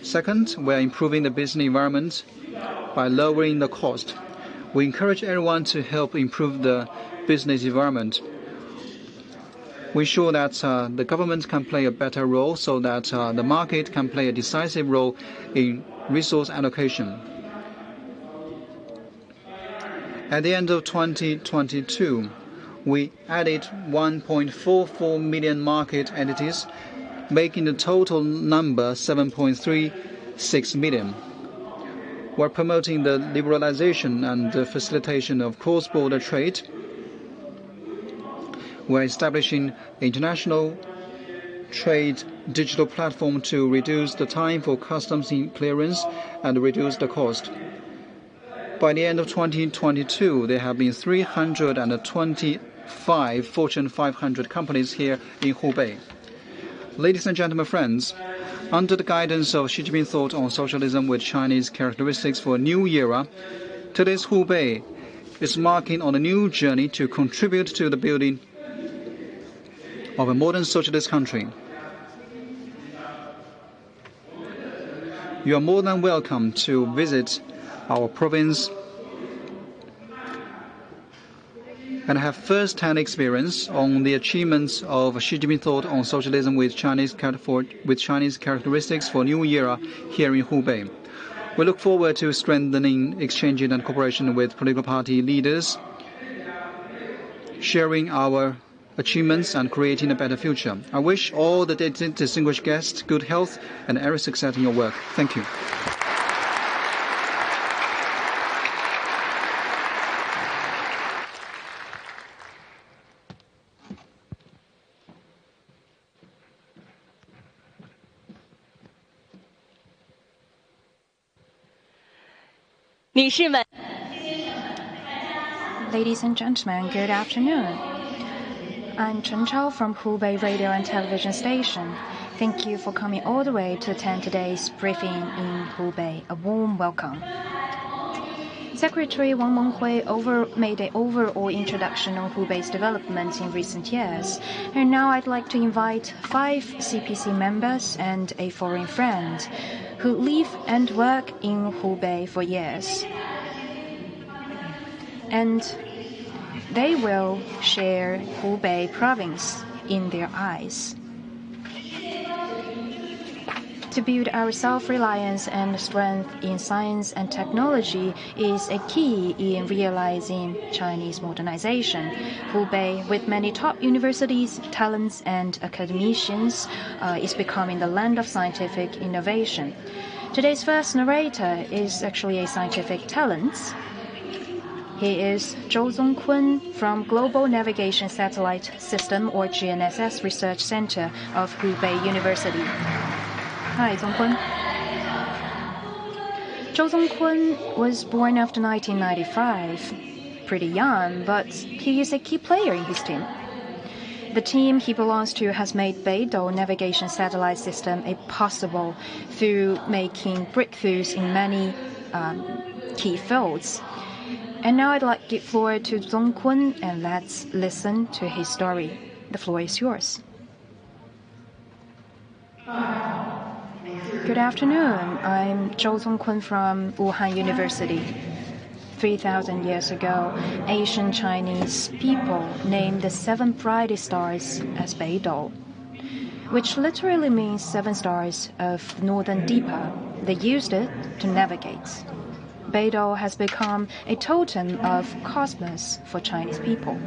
Second, we are improving the business environment by lowering the cost. We encourage everyone to help improve the business environment. We ensure that the government can play a better role so that the market can play a decisive role in resource allocation. At the end of 2022, we added 1.44 million market entities, making the total number 7.36 million. We're promoting the liberalization and the facilitation of cross-border trade. We're establishing international trade digital platform to reduce the time for customs clearance and reduce the cost. By the end of 2022, there have been 325 Fortune 500 companies here in Hubei. Ladies and gentlemen, friends, under the guidance of Xi Jinping thought on socialism with Chinese characteristics for a new era, today's Hubei is marking on a new journey to contribute to the building of a modern socialist country. You are more than welcome to visit our province and have first-hand experience on the achievements of Xi Jinping thought on socialism with Chinese characteristics for new era here in Hubei. We look forward to strengthening exchange and cooperation with political party leaders, sharing our achievements and creating a better future. I wish all the distinguished guests good health and every success in your work. Thank you. Ladies and gentlemen, good afternoon. I'm Chen Chao from Hubei Radio and Television Station. Thank you for coming all the way to attend today's briefing in Hubei. A warm welcome. Secretary Wang Menghui made an overall introduction on Hubei's development in recent years. And now I'd like to invite 5 CPC members and a foreign friend who live and work in Hubei for years. And they will share Hubei province in their eyes. To build our self-reliance and strength in science and technology is a key in realizing Chinese modernization. Hubei, with many top universities, talents, and academicians, is becoming the land of scientific innovation. Today's first narrator is actually a scientific talent. He is Zhou Zongkun from Global Navigation Satellite System, or GNSS Research Center of Hubei University. Hi, Zongkun. Zhou Zongkun was born after 1995. Pretty young, but he is a key player in his team. The team he belongs to has made Beidou navigation satellite system a possible through making breakthroughs in many key fields. And now I'd like to give floor to Zongkun, and let's listen to his story. The floor is yours. Good afternoon. I'm Zhou Zongkun from Wuhan University. 3,000 years ago, Asian Chinese people named the 7 brightest stars as Beidou, which literally means 7 stars of the northern Deepa. They used it to navigate. Beidou has become a totem of cosmos for Chinese people.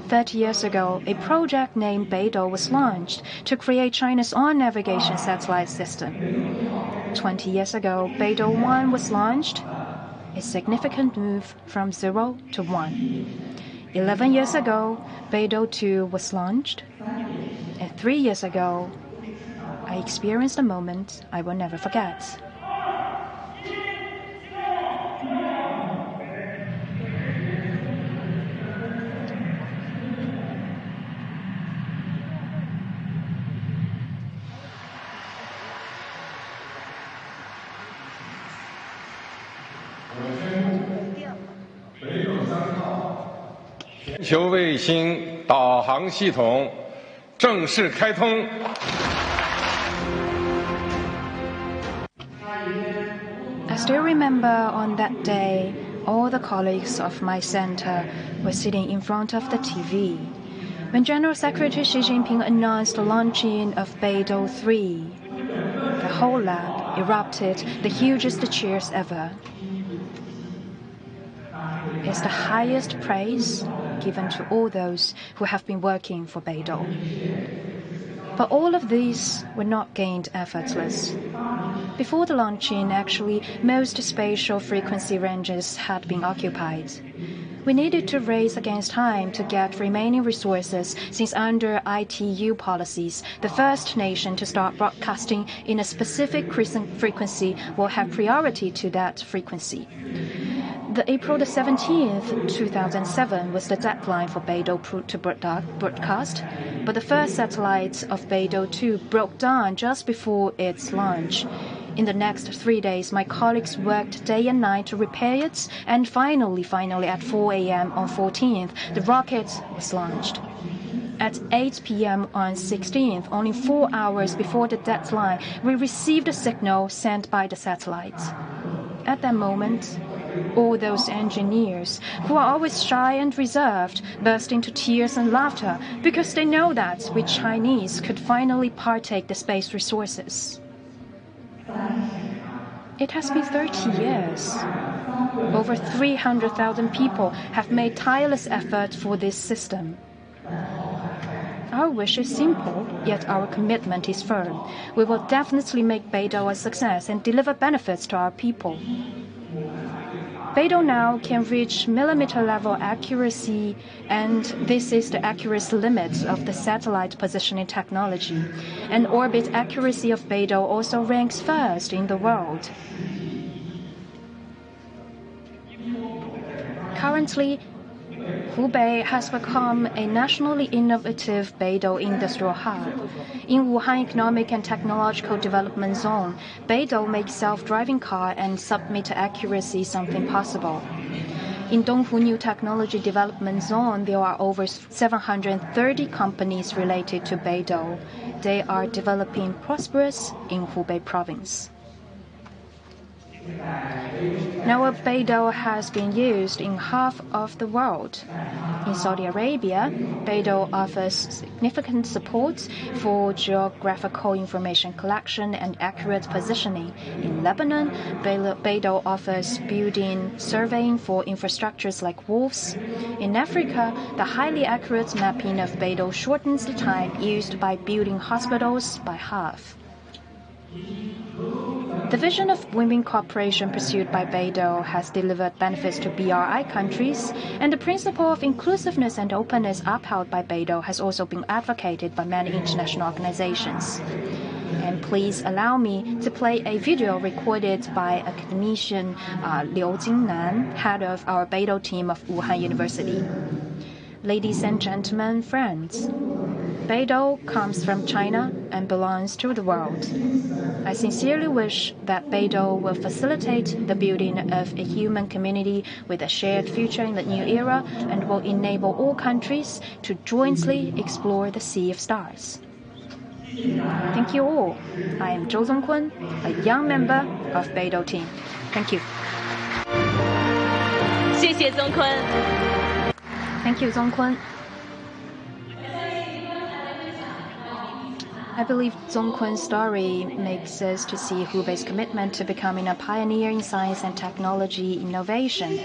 30 years ago, a project named Beidou was launched to create China's own navigation satellite system. 20 years ago, Beidou 1 was launched, a significant move from 0 to 1. 11 years ago, Beidou 2 was launched, and 3 years ago, I experienced a moment I will never forget. I still remember on that day, all the colleagues of my center were sitting in front of the TV when General Secretary Xi Jinping announced the launching of Beidou 3. The whole lab erupted the hugest cheers ever. It's the highest praise given to all those who have been working for Beidou. But all of these were not gained effortless. Before the launching, actually, most spatial frequency ranges had been occupied. We needed to race against time to get remaining resources, since under ITU policies, the first nation to start broadcasting in a specific frequency will have priority to that frequency. The April the 17th, 2007 was the deadline for Beidou to broadcast, but the first satellite of Beidou 2 broke down just before its launch. In the next 3 days, my colleagues worked day and night to repair it, and finally at 4 a.m. on 14th, the rocket was launched. At 8 p.m. on 16th, only 4 hours before the deadline, we received a signal sent by the satellite. At that moment, all those engineers, who are always shy and reserved, burst into tears and laughter because they know that we Chinese could finally partake the space resources. It has been 30 years. Over 300,000 people have made tireless effort for this system. Our wish is simple, yet our commitment is firm. We will definitely make Beidou a success and deliver benefits to our people. Beidou now can reach millimeter-level accuracy, and this is the accuracy limit of the satellite positioning technology. And orbit accuracy of Beidou also ranks first in the world. Currently, Hubei has become a nationally innovative Beidou industrial hub. In Wuhan Economic and Technological Development Zone, Beidou makes self-driving car and submeter accuracy something possible. In Donghu New Technology Development Zone, there are over 730 companies related to Beidou. They are developing prosperous in Hubei province. Now, Beidou has been used in half of the world. In Saudi Arabia, Beidou offers significant support for geographical information collection and accurate positioning. In Lebanon, Beidou offers building surveying for infrastructures like wolves. In Africa, the highly accurate mapping of Beidou shortens the time used by building hospitals by half. The vision of win-win cooperation pursued by Beidou has delivered benefits to BRI countries, and the principle of inclusiveness and openness upheld by Beidou has also been advocated by many international organizations. And please allow me to play a video recorded by academician Liu Jingnan, head of our Beidou team of Wuhan University. Ladies and gentlemen, friends, Beidou comes from China and belongs to the world. I sincerely wish that Beidou will facilitate the building of a human community with a shared future in the new era and will enable all countries to jointly explore the Sea of Stars. Thank you all. I am Zhou Zongkun, a young member of Beidou team. Thank you. 谢谢宗坤。 Thank you, Zongkun. I believe Zongkun's story makes us to see Hubei's commitment to becoming a pioneer in science and technology innovation.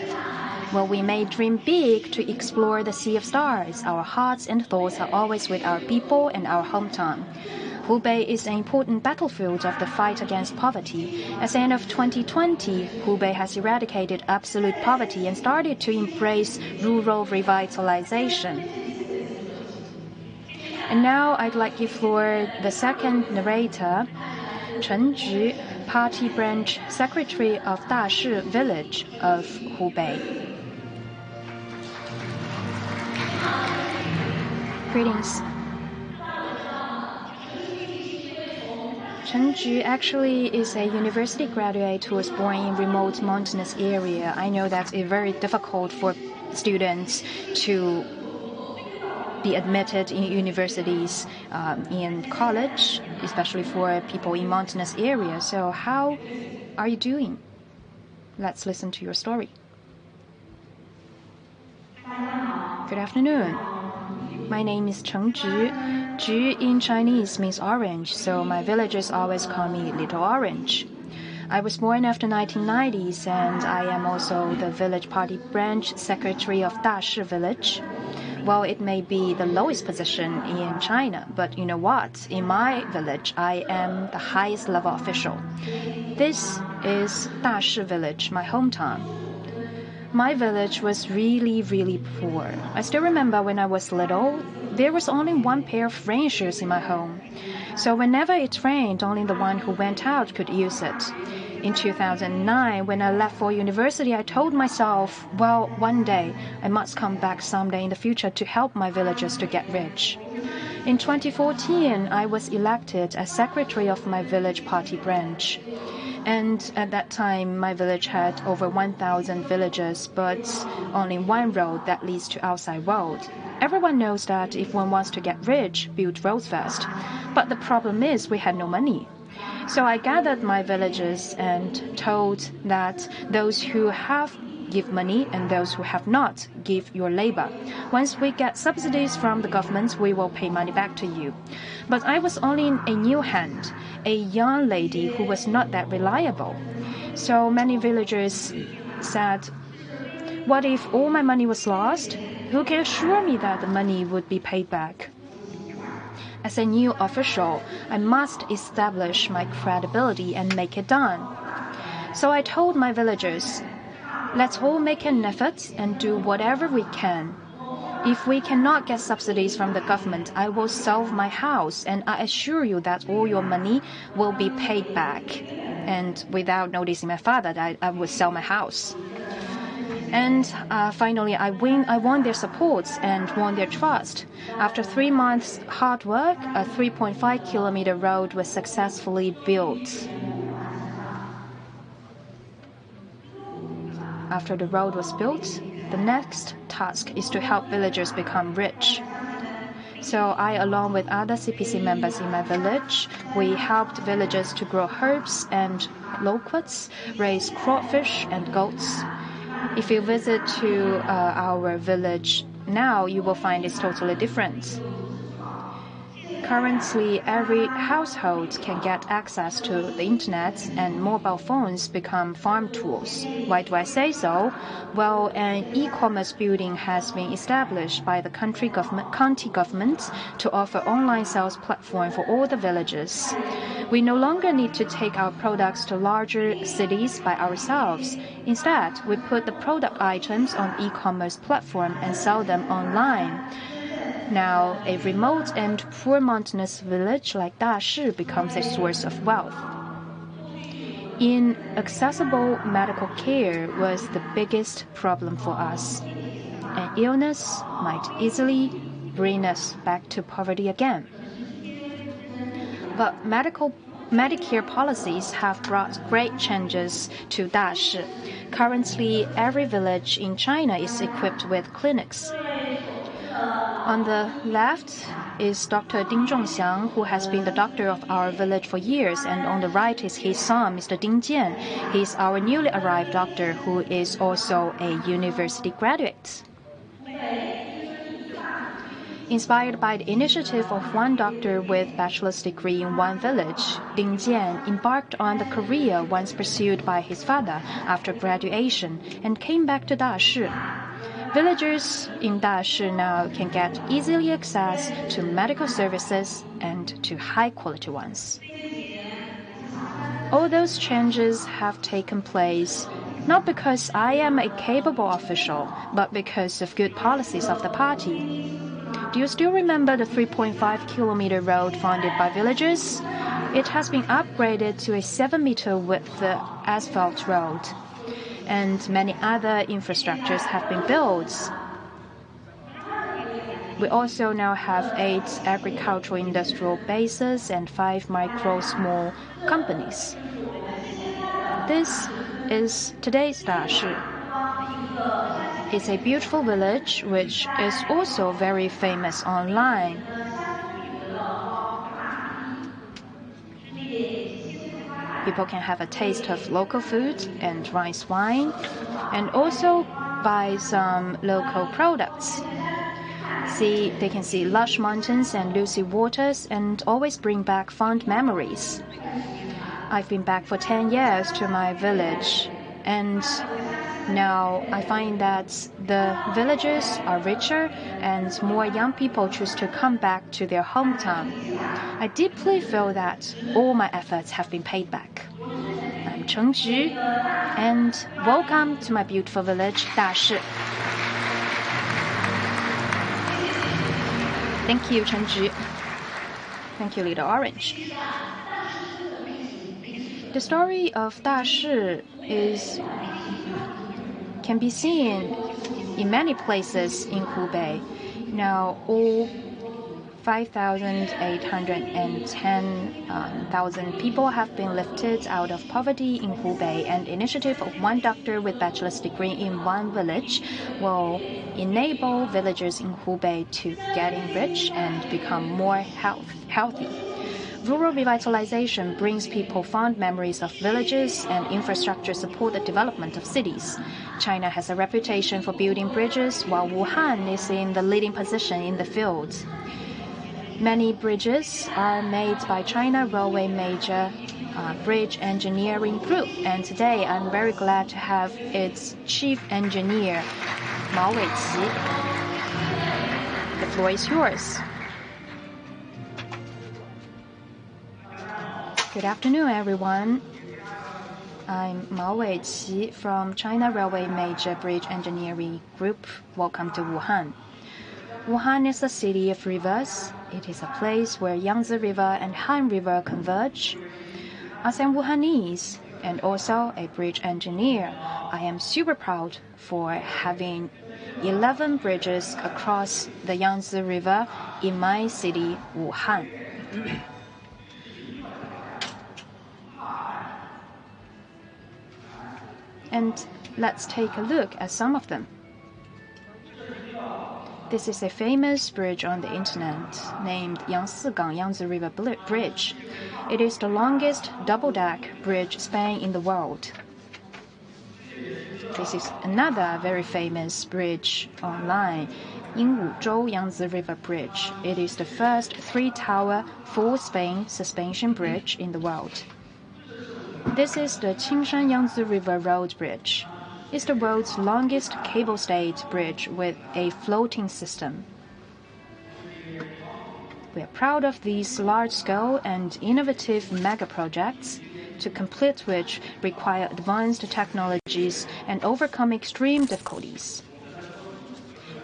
While we may dream big to explore the Sea of Stars, our hearts and thoughts are always with our people and our hometown. Hubei is an important battlefield of the fight against poverty. At the end of 2020, Hubei has eradicated absolute poverty and started to embrace rural revitalization. And now I'd like to floor the second narrator, Chen Ju, Party Branch Secretary of Dashi Village of Hubei. Greetings. Chen Ju actually is a university graduate who was born in remote mountainous area. I know that it's very difficult for students to be admitted in universities, in college, especially for people in mountainous areas. So how are you doing? Let's listen to your story. Good afternoon. My name is Cheng Ju. Ju in Chinese means orange, so my villagers always call me Little Orange. I was born after 1990s, and I am also the village party branch secretary of Dashi Village. Well, it may be the lowest position in China, but you know what? In my village, I am the highest level official. This is Dashi Village, my hometown. My village was really, really poor. I still remember when I was little, there was only one pair of rain shoes in my home. So whenever it rained, only the one who went out could use it. In 2009, when I left for university, I told myself, well, one day I must come back someday in the future to help my villagers to get rich. In 2014, I was elected as secretary of my village party branch. And at that time, my village had over 1,000 villagers, but only one road that leads to outside world. Everyone knows that if one wants to get rich, build roads first. But the problem is we had no money. So I gathered my villagers and told that those who have give money and those who have not give your labor. Once we get subsidies from the government, we will pay money back to you. But I was only a new hand, a young lady who was not that reliable. So many villagers said, what if all my money was lost? Who can assure me that the money would be paid back? As a new official, I must establish my credibility and make it done. So I told my villagers, let's all make an effort and do whatever we can. If we cannot get subsidies from the government, I will sell my house, and I assure you that all your money will be paid back. And without noticing my father, I would sell my house. And finally, I won their support and won their trust. After 3 months' hard work, a 3.5-kilometer road was successfully built. After the road was built, the next task is to help villagers become rich. So I, along with other CPC members in my village, we helped villagers to grow herbs and loquats, raise crawfish and goats. If you visit to our village now, you will find it's totally different. Currently, every household can get access to the internet, and mobile phones become farm tools. Why do I say so? Well, an e-commerce building has been established by the county government to offer online sales platform for all the villages. We no longer need to take our products to larger cities by ourselves. Instead, we put the product items on e-commerce platform and sell them online. Now, a remote and poor mountainous village like Dashi becomes a source of wealth. Inaccessible medical care was the biggest problem for us. An illness might easily bring us back to poverty again. But Medicare policies have brought great changes to Dashi. Currently, every village in China is equipped with clinics. On the left is Dr. Ding Zhongxiang, who has been the doctor of our village for years, and on the right is his son, Mr. Ding Jian. He is our newly arrived doctor, who is also a university graduate. Inspired by the initiative of one doctor with bachelor's degree in one village, Ding Jian embarked on the career once pursued by his father after graduation and came back to Dashi. Villagers in Dashi now can get easily access to medical services and to high-quality ones. All those changes have taken place not because I am a capable official, but because of good policies of the party. Do you still remember the 3.5-kilometer road funded by villagers? It has been upgraded to a 7-meter width asphalt road, and many other infrastructures have been built. We also now have 8 agricultural industrial bases and 5 micro small companies. This is today's Dashi. It's a beautiful village which is also very famous online. People can have a taste of local food and rice wine, and also buy some local products. They can see lush mountains and lucid waters and always bring back fond memories. I've been back for 10 years to my village, and now I find that the villages are richer and more young people choose to come back to their hometown. I deeply feel that all my efforts have been paid back. I'm Cheng Ju, and welcome to my beautiful village, Dashi. Thank you, Cheng Ju. Thank you, Little Orange. The story of Dashi can be seen in many places in Hubei. Now, all 5,810,000 people have been lifted out of poverty in Hubei, and the initiative of one doctor with bachelor's degree in one village will enable villagers in Hubei to getting rich and become more healthy. Rural revitalization brings people fond memories of villages, and infrastructure support the development of cities. China has a reputation for building bridges, while Wuhan is in the leading position in the field. Many bridges are made by China Railway Major Bridge Engineering Group, and today I'm very glad to have its chief engineer, Mao Weiqi. The floor is yours. Good afternoon, everyone. I'm Mao Weiqi from China Railway Major Bridge Engineering Group. Welcome to Wuhan. Wuhan is a city of rivers. It is a place where Yangtze River and Han River converge. As a Wuhanese and also a bridge engineer, I am super proud for having 11 bridges across the Yangtze River in my city, Wuhan. And let's take a look at some of them. This is a famous bridge on the internet named Yangtze-Gang Yangtze River Bridge. It is the longest double-deck bridge span in the world. This is another very famous bridge online, Yingwuzhou Yangtze River Bridge. It is the first 3-tower full-span suspension bridge in the world. This is the Qingshan Yangtze River Road Bridge. It's the world's longest cable-stayed bridge with a floating system. We are proud of these large-scale and innovative mega-projects, to complete which require advanced technologies and overcome extreme difficulties.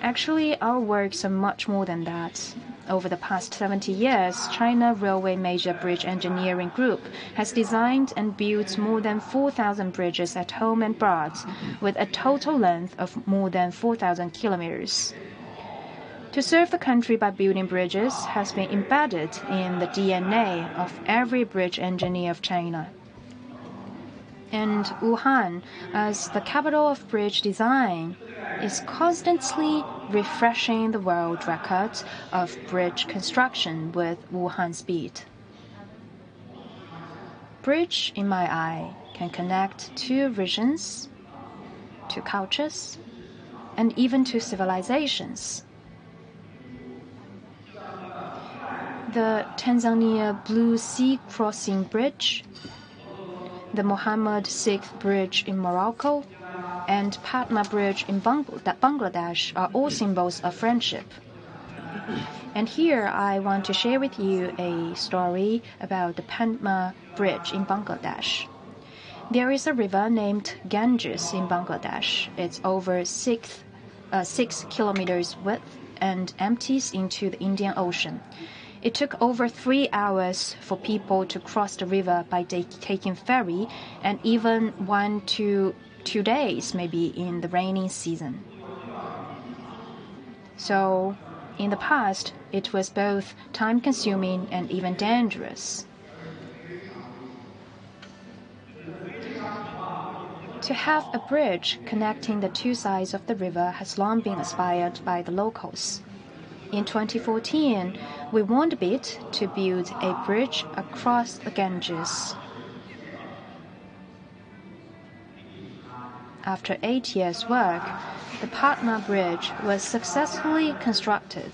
Actually, our works are much more than that. Over the past 70 years, China Railway Major Bridge Engineering Group has designed and built more than 4,000 bridges at home and abroad, with a total length of more than 4,000 kilometers. To serve the country by building bridges has been embedded in the DNA of every bridge engineer of China. And Wuhan, as the capital of bridge design, is constantly refreshing the world record of bridge construction with Wuhan speed. Bridge, in my eye, can connect two regions, two cultures, and even two civilizations. The Tanzania Blue Sea Crossing Bridge, the Mohammed VI Bridge in Morocco, and Patna Bridge in Bangladesh are all symbols of friendship. And here I want to share with you a story about the Patna Bridge in Bangladesh. There is a river named Ganges in Bangladesh. It's over 6 kilometers width and empties into the Indian Ocean. It took over 3 hours for people to cross the river by taking ferry, and even 1 to 2 days maybe in the rainy season. So, in the past, it was both time-consuming and even dangerous. To have a bridge connecting the two sides of the river has long been aspired by the locals. In 2014, we won the bid to build a bridge across the Ganges. After 8 years' work, the Patna Bridge was successfully constructed.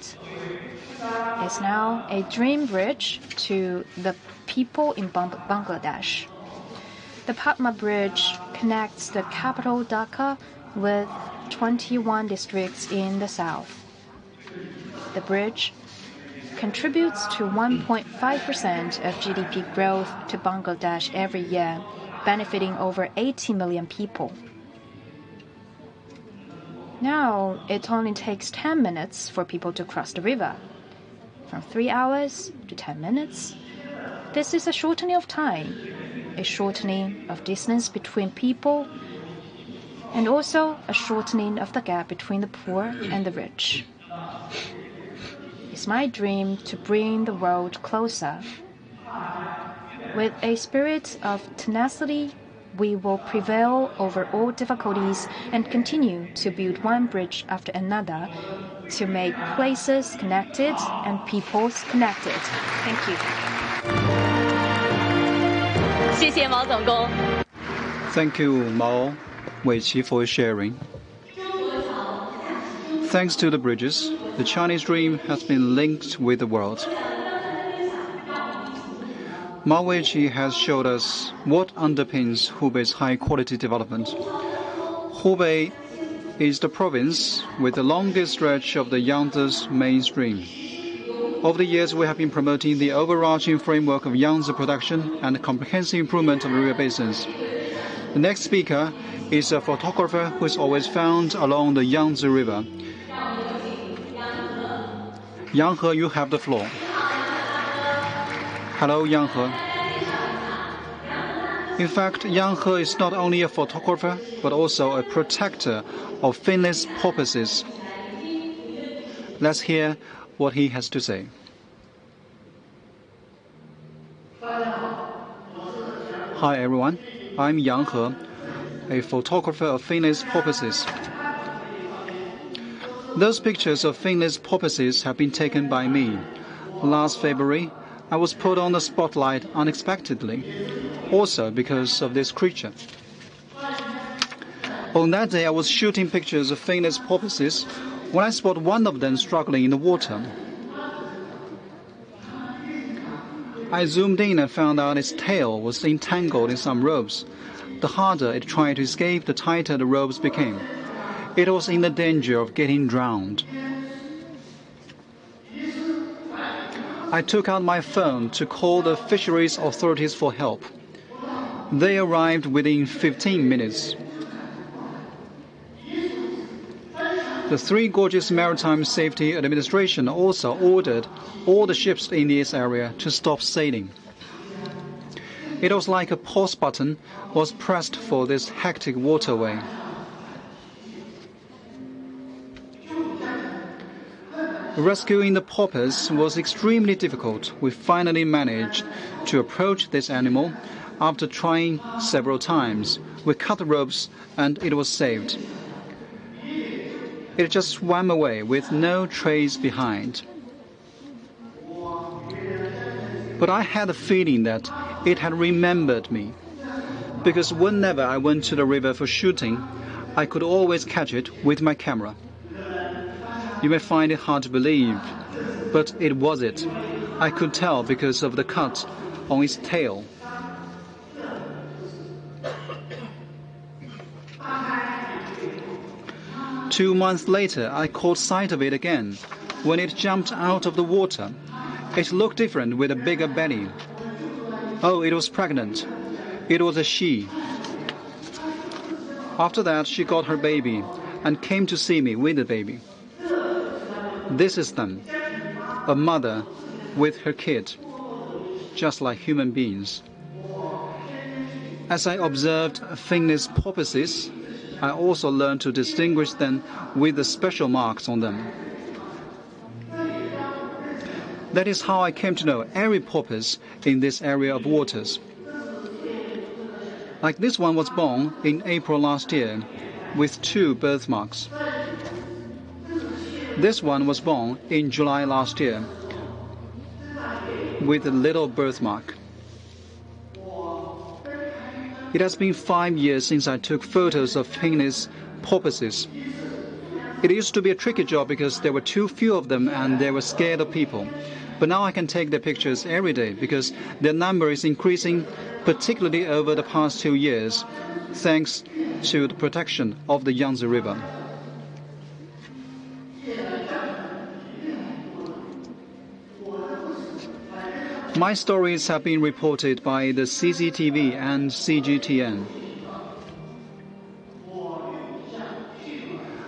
It's now a dream bridge to the people in Bangladesh. The Patna Bridge connects the capital Dhaka with 21 districts in the south. The bridge contributes to 1.5% of GDP growth to Bangladesh every year, benefiting over 80 million people. Now, it only takes 10 minutes for people to cross the river. From 3 hours to 10 minutes. This is a shortening of time, a shortening of distance between people, and also a shortening of the gap between the poor and the rich. It's my dream to bring the world closer. With a spirit of tenacity, we will prevail over all difficulties and continue to build one bridge after another to make places connected and peoples connected. Thank you. 谢谢毛总工。 Thank you, Mao Weiqi, for sharing. Thanks to the bridges, the Chinese dream has been linked with the world. Mao Weiqi has showed us what underpins Hubei's high-quality development. Hubei is the province with the longest stretch of the Yangtze's mainstream. Over the years, we have been promoting the overarching framework of Yangtze production and the comprehensive improvement of river basins. The next speaker is a photographer who is always found along the Yangtze River. Yang He, you have the floor. Hello, Yang He. In fact, Yang He is not only a photographer, but also a protector of finless porpoises. Let's hear what he has to say. Hi, everyone. I'm Yang He, a photographer of finless porpoises. Those pictures of finless porpoises have been taken by me. Last February, I was put on the spotlight unexpectedly, also because of this creature. On that day, I was shooting pictures of finless porpoises when I spot one of them struggling in the water. I zoomed in and found out its tail was entangled in some ropes. The harder it tried to escape, the tighter the ropes became. It was in the danger of getting drowned. I took out my phone to call the fisheries authorities for help. They arrived within 15 minutes. The Three Gorges Maritime Safety Administration also ordered all the ships in this area to stop sailing. It was like a pause button was pressed for this hectic waterway. Rescuing the porpoise was extremely difficult. We finally managed to approach this animal after trying several times. We cut the ropes and it was saved. It just swam away with no trace behind. But I had a feeling that it had remembered me, because whenever I went to the river for shooting, I could always catch it with my camera. You may find it hard to believe, but it was it. I could tell because of the cut on its tail. Two months later, I caught sight of it again. When it jumped out of the water, it looked different with a bigger belly. Oh, it was pregnant. It was a she. After that, she got her baby and came to see me with the baby. This is them, a mother with her kid, just like human beings. As I observed finless porpoises, I also learned to distinguish them with the special marks on them. That is how I came to know every porpoise in this area of waters. Like this one was born in April last year with 2 birthmarks. This one was born in July last year with a little birthmark. It has been 5 years since I took photos of finless porpoises. It used to be a tricky job because there were too few of them and they were scared of people. But now I can take their pictures every day because their number is increasing, particularly over the past 2 years, thanks to the protection of the Yangtze River. My stories have been reported by the CCTV and CGTN.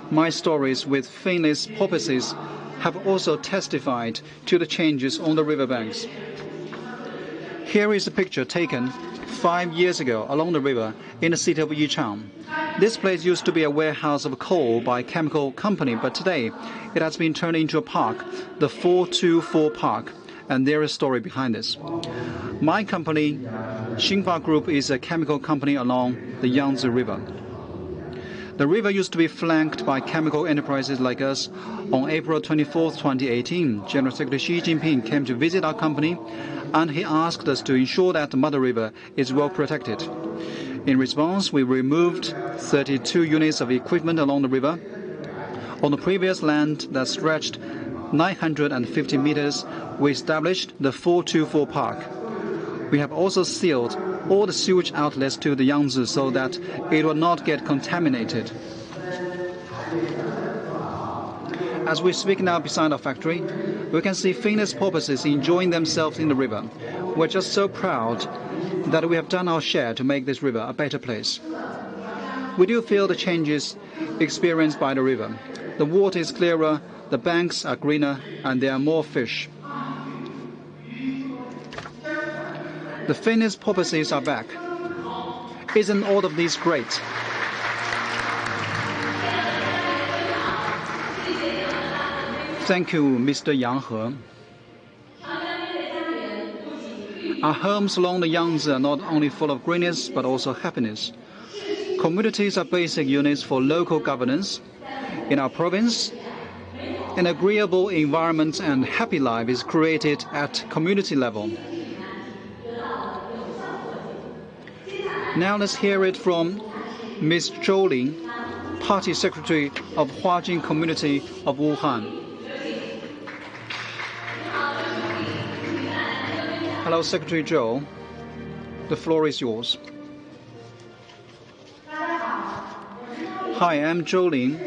My stories with finless porpoises have also testified to the changes on the riverbanks. Here is a picture taken 5 years ago along the river in the city of Yichang. This place used to be a warehouse of coal by a chemical company, but today it has been turned into a park, the 424 Park, and there is a story behind this. My company, Xinhua Group, is a chemical company along the Yangtze River. The river used to be flanked by chemical enterprises like us. On April 24, 2018, General Secretary Xi Jinping came to visit our company, and he asked us to ensure that the mother river is well protected. In response, we removed 32 units of equipment along the river. On the previous land that stretched 950 meters, we established the 424 Park. We have also sealed all the sewage outlets to the Yangtze so that it will not get contaminated. As we speak now beside our factory, we can see finless porpoises enjoying themselves in the river. We're just so proud that we have done our share to make this river a better place. We do feel the changes experienced by the river. The water is clearer, the banks are greener, and there are more fish. The finless porpoises are back. Isn't all of these great? Thank you, Mr. Yang He. Our homes along the Yangtze are not only full of greenness, but also happiness. Communities are basic units for local governance. In our province, an agreeable environment and happy life is created at community level. Now let's hear it from Ms. Zhou Ling, Party Secretary of Huajin Community of Wuhan. Hello, Secretary Zhou. The floor is yours. Hi, I'm Zhou Ling,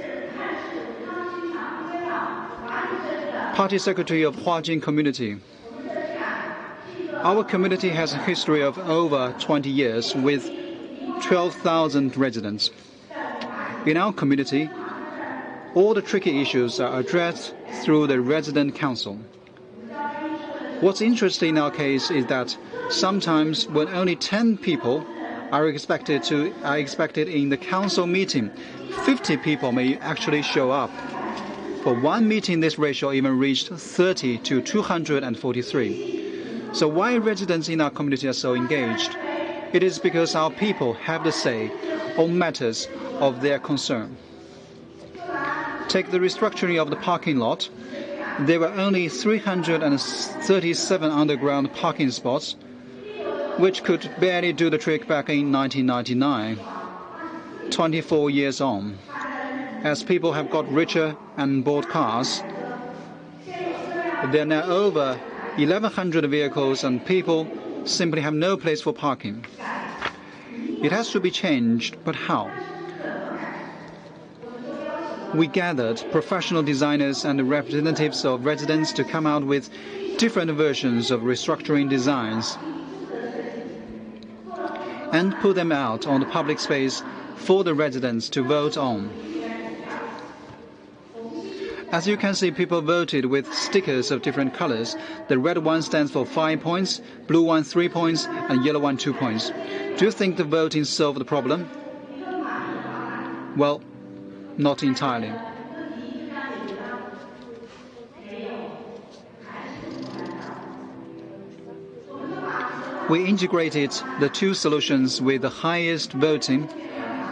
Party Secretary of Huajin Community. Our community has a history of over 20 years with 12,000 residents. In our community, all the tricky issues are addressed through the resident council. What's interesting in our case is that sometimes when only 10 people are expected in the council meeting, 50 people may actually show up. For one meeting, this ratio even reached 30 to 243. So why residents in our community are so engaged? It is because our people have the say on matters of their concern. Take the restructuring of the parking lot. There were only 337 underground parking spots, which could barely do the trick back in 1999, 24 years on. As people have got richer and bought cars, there are now over 1,100 vehicles and people simply have no place for parking. It has to be changed, but how? We gathered professional designers and representatives of residents to come out with different versions of restructuring designs and put them out on the public space for the residents to vote on. As you can see, people voted with stickers of different colors. The red one stands for 5 points, blue one 3 points, and yellow one 2 points. Do you think the voting solved the problem? Well, not entirely. We integrated the two solutions with the highest voting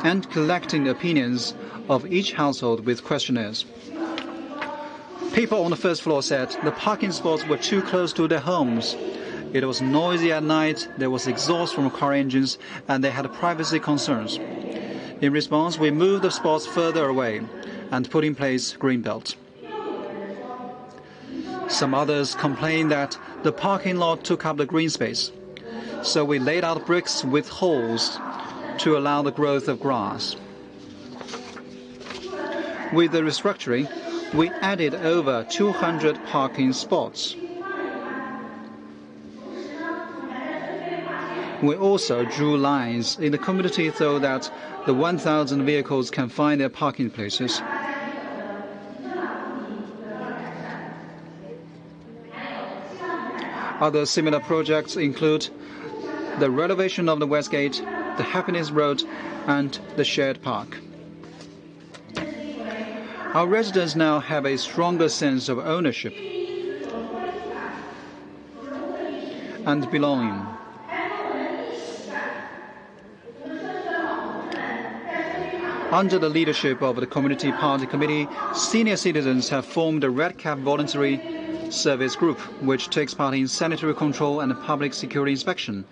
and collecting opinions of each household with questionnaires. People on the first floor said the parking spots were too close to their homes. It was noisy at night, there was exhaust from car engines, and they had privacy concerns. In response, we moved the spots further away and put in place green belt. Some others complained that the parking lot took up the green space, so we laid out bricks with holes to allow the growth of grass. With the restructuring, we added over 200 parking spots. We also drew lines in the community so that the 1,000 vehicles can find their parking places. Other similar projects include the renovation of the West Gate, the Happiness Road, and the Shared Park. Our residents now have a stronger sense of ownership and belonging. Under the leadership of the Community Party Committee, senior citizens have formed a Red Cap Voluntary Service Group, which takes part in sanitary control and public security inspection.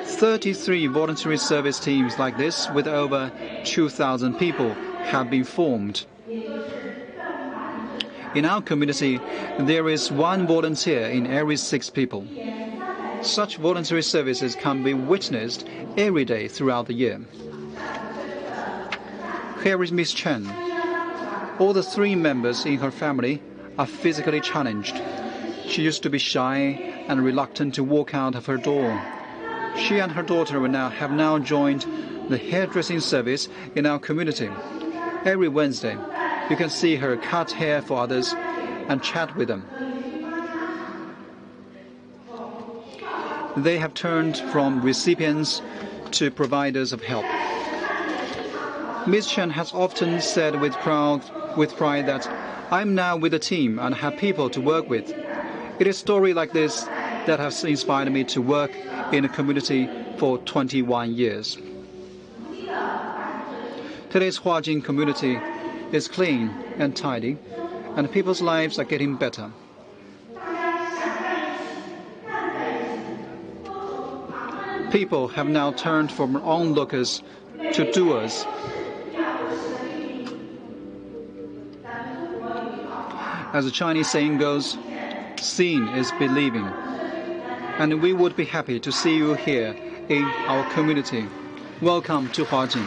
33 voluntary service teams like this, with over 2,000 people, have been formed. In our community, there is one volunteer in every 6 people. Such voluntary services can be witnessed every day throughout the year. Here is Miss Chen. All the 3 members in her family are physically challenged. She used to be shy and reluctant to walk out of her door. She and her daughter have now joined the hairdressing service in our community. Every Wednesday, you can see her cut hair for others and chat with them. They have turned from recipients to providers of help. Ms. Chen has often said with pride that I'm now with a team and have people to work with. It is stories like this that have inspired me to work in a community for 21 years. Today's Huajin community is clean and tidy, and people's lives are getting better. People have now turned from onlookers to doers. As the Chinese saying goes, seeing is believing. And we would be happy to see you here in our community. Welcome to Huajin.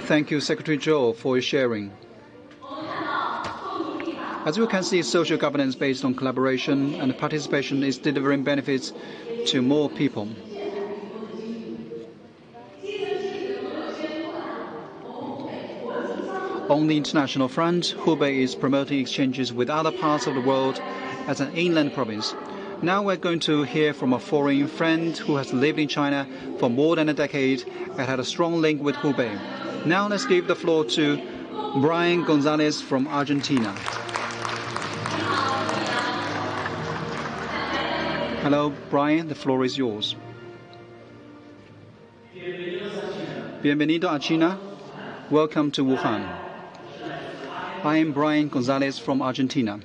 Thank you, Secretary Zhou, for your sharing. As you can see, social governance based on collaboration and participation is delivering benefits to more people. On the international front, Hubei is promoting exchanges with other parts of the world as an inland province. Now we're going to hear from a foreign friend who has lived in China for more than a decade and had a strong link with Hubei. Now let's give the floor to Brian Gonzalez from Argentina. Hello, Brian, the floor is yours. Bienvenido a China. Welcome to Wuhan. I am Brian Gonzalez from Argentina.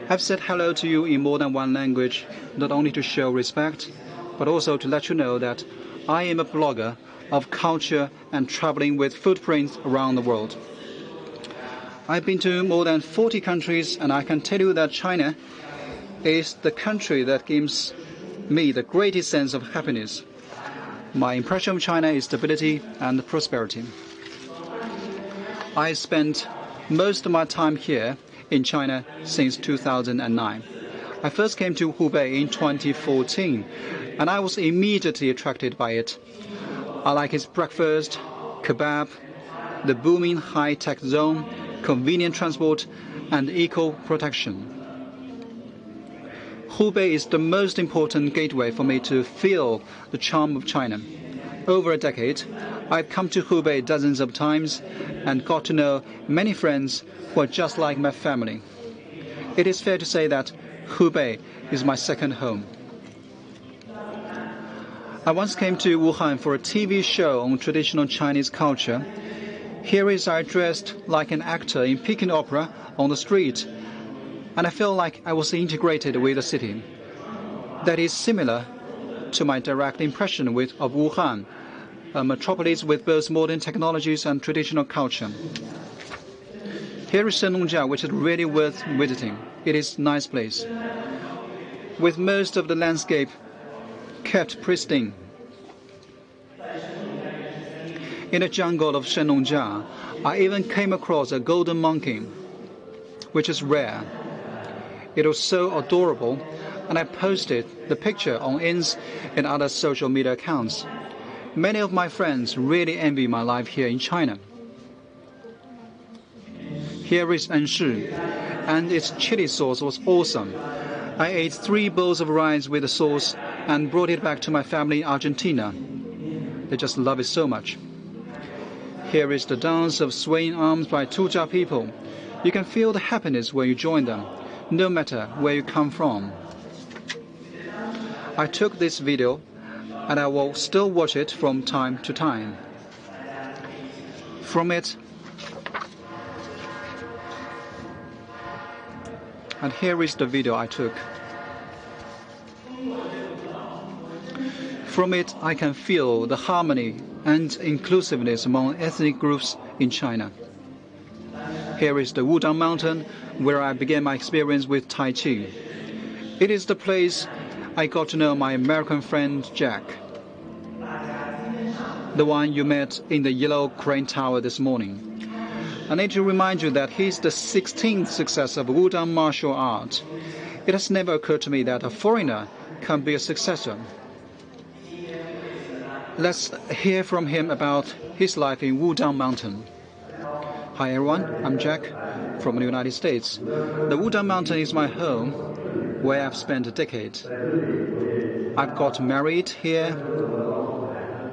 I've said hello to you in more than one language, not only to show respect, but also to let you know that I am a blogger of culture and traveling with footprints around the world. I've been to more than 40 countries, and I can tell you that China is the country that gives me the greatest sense of happiness. My impression of China is stability and prosperity. I spent most of my time here in China since 2009. I first came to Hubei in 2014, and I was immediately attracted by it. I like its breakfast, kebab, the booming high-tech zone, convenient transport, and eco-protection. Hubei is the most important gateway for me to feel the charm of China. Over a decade, I've come to Hubei dozens of times and got to know many friends who are just like my family. It is fair to say that Hubei is my second home. I once came to Wuhan for a TV show on traditional Chinese culture. Here is I dressed like an actor in Peking opera on the street, and I felt like I was integrated with the city. That is similar to my direct impression of Wuhan, a metropolis with both modern technologies and traditional culture. Here is Shenlongjia, which is really worth visiting. It is a nice place, with most of the landscape kept pristine. In the jungle of Shenlongjia, I even came across a golden monkey, which is rare. It was so adorable, and I posted the picture on Ins and other social media accounts. Many of my friends really envy my life here in China. Here is Anshi, and its chili sauce was awesome. I ate 3 bowls of rice with the sauce and brought it back to my family in Argentina. They just love it so much. Here is the dance of swaying arms by Tujia people. You can feel the happiness when you join them, no matter where you come from. I took this video and I will still watch it from time to time. From it, and here is the video I took. From it, I can feel the harmony and inclusiveness among ethnic groups in China. Here is the Wudang Mountain, where I began my experience with Tai Chi. It is the place I got to know my American friend Jack, the one you met in the Yellow Crane Tower this morning. I need to remind you that he's the 16th successor of Wudang martial art. It has never occurred to me that a foreigner can be a successor. Let's hear from him about his life in Wudang Mountain. Hi everyone, I'm Jack from the United States. The Wudang Mountain is my home, where I've spent a decade. I've got married here.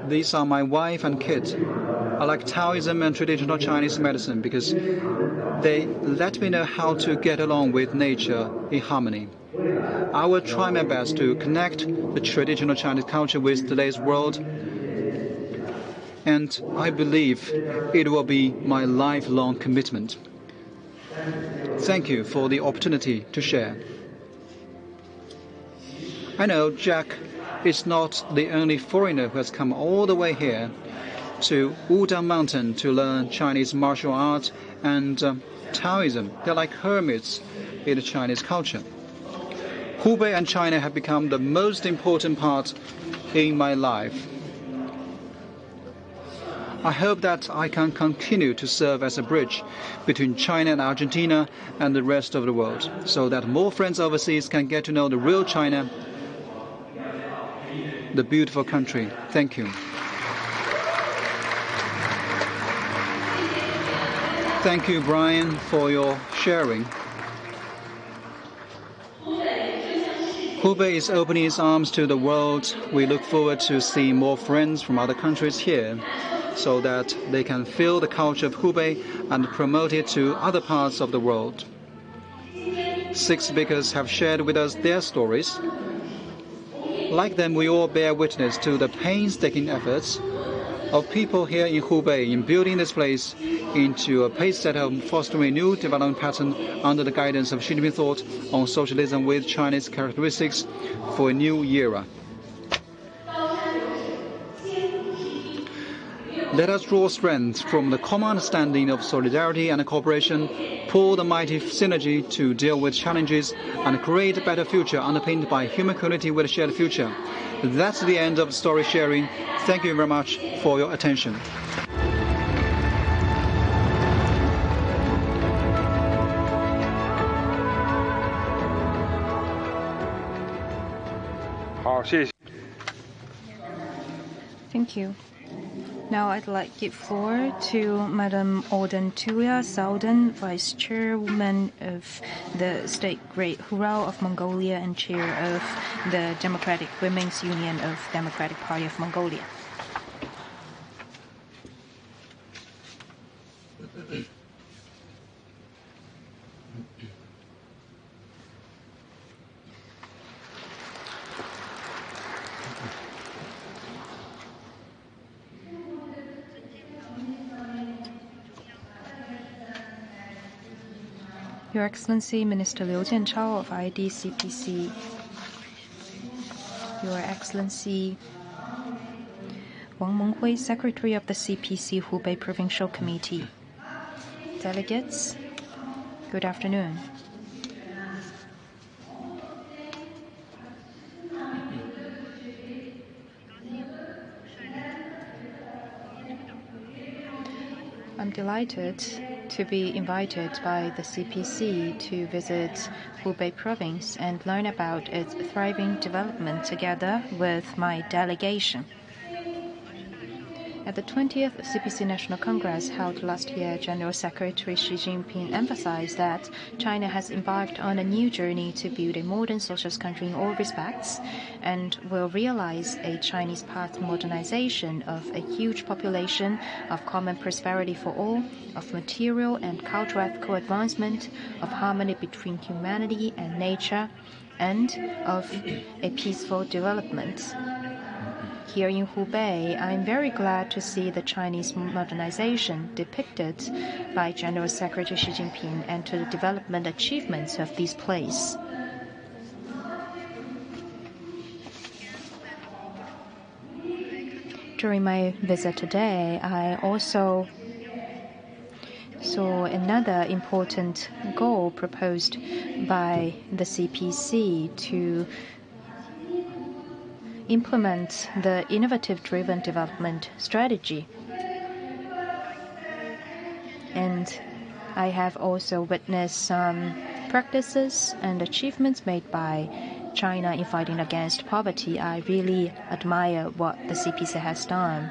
These are my wife and kids. I like Taoism and traditional Chinese medicine because they let me know how to get along with nature in harmony. I will try my best to connect the traditional Chinese culture with today's world, and I believe it will be my lifelong commitment. Thank you for the opportunity to share. I know Jack is not the only foreigner who has come all the way here to Wudang Mountain to learn Chinese martial art and Taoism. They're like hermits in the Chinese culture. Hubei and China have become the most important part in my life. I hope that I can continue to serve as a bridge between China and Argentina and the rest of the world, so that more friends overseas can get to know the real China, the beautiful country. Thank you. Thank you, Brian, for your sharing. Hubei is opening its arms to the world. We look forward to seeing more friends from other countries here, so that they can feel the culture of Hubei and promote it to other parts of the world. 6 speakers have shared with us their stories. Like them, we all bear witness to the painstaking efforts of people here in Hubei in building this place into a pace setter of fostering a new development pattern under the guidance of Xi Jinping thought on socialism with Chinese characteristics for a new era. Let us draw strength from the common understanding of solidarity and cooperation, pull the mighty synergy to deal with challenges, and create a better future underpinned by human community with a shared future. That's the end of story sharing. Thank you very much for your attention. Thank you. Now I'd like to give floor to Madam Auden Tuya Sauden, Vice Chairwoman of the State Great Hural of Mongolia and Chair of the Democratic Women's Union of Democratic Party of Mongolia. Your Excellency Minister Liu Jianchao of IDCPC, Your Excellency Wang Menghui, Secretary of the CPC Hubei Provincial Committee, delegates, good afternoon. I'm delighted to be invited by the CPC to visit Hubei province and learn about its thriving development together with my delegation. At the 20th CPC National Congress held last year, General Secretary Xi Jinping emphasized that China has embarked on a new journey to build a modern socialist country in all respects and will realize a Chinese path to modernization of a huge population, of common prosperity for all, of material and cultural ethical advancement, of harmony between humanity and nature, and of a peaceful development. Here in Hubei, I'm very glad to see the Chinese modernization depicted by General Secretary Xi Jinping and to the development achievements of this place. During my visit today, I also saw another important goal proposed by the CPC to implement the innovative-driven development strategy. And I have also witnessed some practices and achievements made by China in fighting against poverty. I really admire what the CPC has done.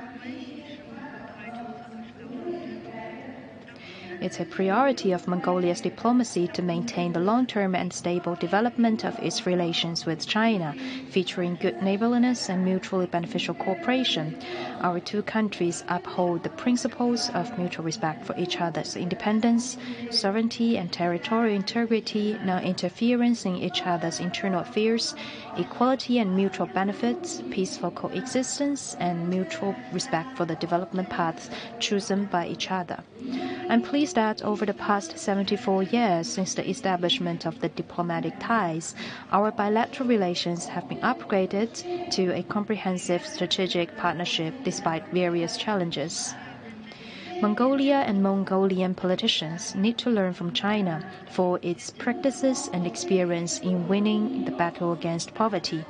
It's a priority of Mongolia's diplomacy to maintain the long-term and stable development of its relations with China, featuring good neighborliness and mutually beneficial cooperation. Our two countries uphold the principles of mutual respect for each other's independence, sovereignty and territorial integrity, non-interference in each other's internal affairs, equality and mutual benefits, peaceful coexistence, and mutual respect for the development paths chosen by each other. I'm pleased that over the past 74 years since the establishment of the diplomatic ties, our bilateral relations have been upgraded to a comprehensive strategic partnership despite various challenges. Mongolia and Mongolian politicians need to learn from China for its practices and experience in winning the battle against poverty.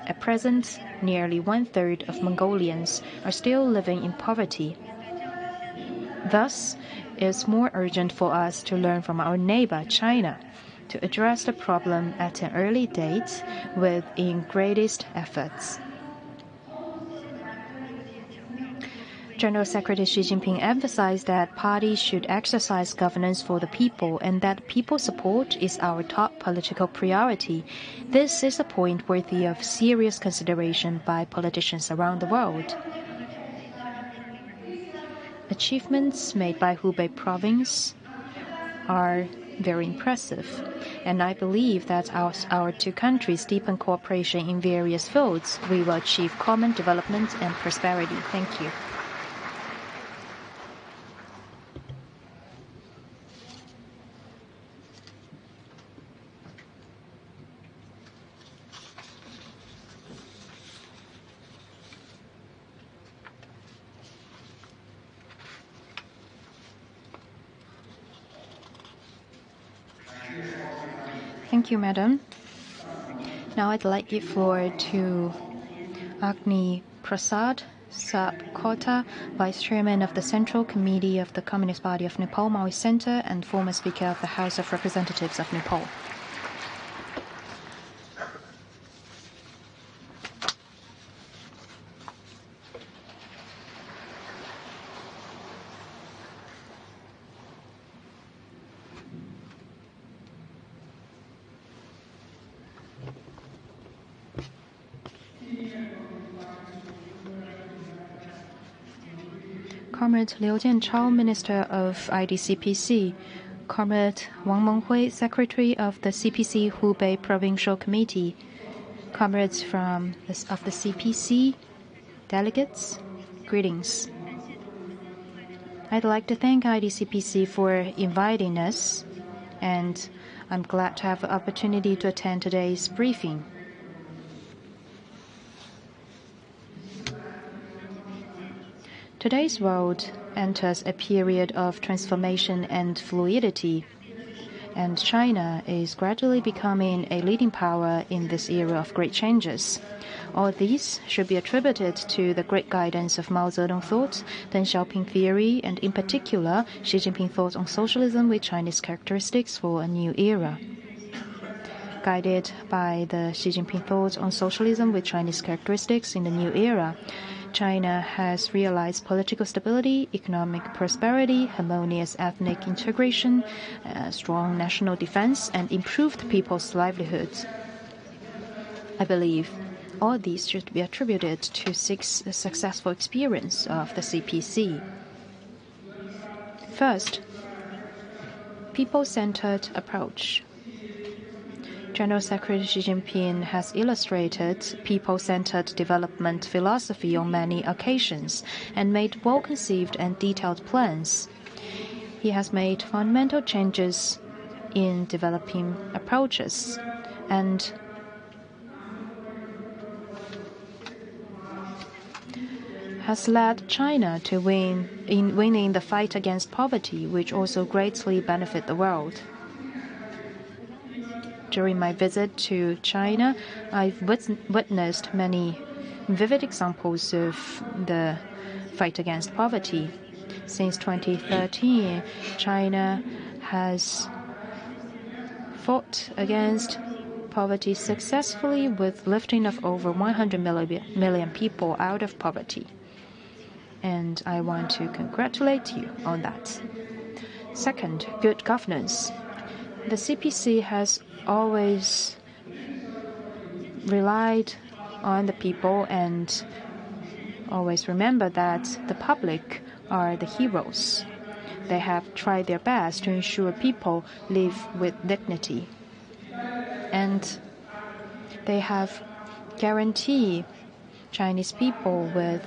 At present, nearly one-third of Mongolians are still living in poverty. Thus, it is more urgent for us to learn from our neighbor, China, to address the problem at an early date with the greatest efforts. General Secretary Xi Jinping emphasized that parties should exercise governance for the people and that people support is our top political priority. This is a point worthy of serious consideration by politicians around the world. Achievements made by Hubei province are very impressive, and I believe that our two countries deepen cooperation in various fields. We will achieve common development and prosperity. Thank you. Thank you, Madam. Now I'd like to give the floor to Agni Prasad Sapkota, Vice Chairman of the Central Committee of the Communist Party of Nepal, Maoist Center, and former Speaker of the House of Representatives of Nepal. Comrade Liu Jianchao, Minister of IDCPC, Comrade Wang Menghui, Secretary of the CPC Hubei Provincial Committee, comrades of the CPC, delegates, greetings. I'd like to thank IDCPC for inviting us, and I'm glad to have the opportunity to attend today's briefing. Today's world enters a period of transformation and fluidity, and China is gradually becoming a leading power in this era of great changes. All these should be attributed to the great guidance of Mao Zedong thought, Deng Xiaoping theory, and in particular, Xi Jinping thought on socialism with Chinese characteristics for a new era. Guided by the Xi Jinping thought on socialism with Chinese characteristics in the new era, China has realized political stability, economic prosperity, harmonious ethnic integration, strong national defense, and improved people's livelihoods. I believe all these should be attributed to the successful experience of the CPC. First, people-centered approach. General Secretary Xi Jinping has illustrated people-centered development philosophy on many occasions and made well-conceived and detailed plans. He has made fundamental changes in developing approaches and has led China to winning the fight against poverty, which also greatly benefit the world. During my visit to China, I've witnessed many vivid examples of the fight against poverty. Since 2013, China has fought against poverty successfully with lifting of over 100 million people out of poverty. And I want to congratulate you on that. Second, good governance. The CPC has always relied on the people and always remember that the public are the heroes. They have tried their best to ensure people live with dignity. And they have guaranteed Chinese people with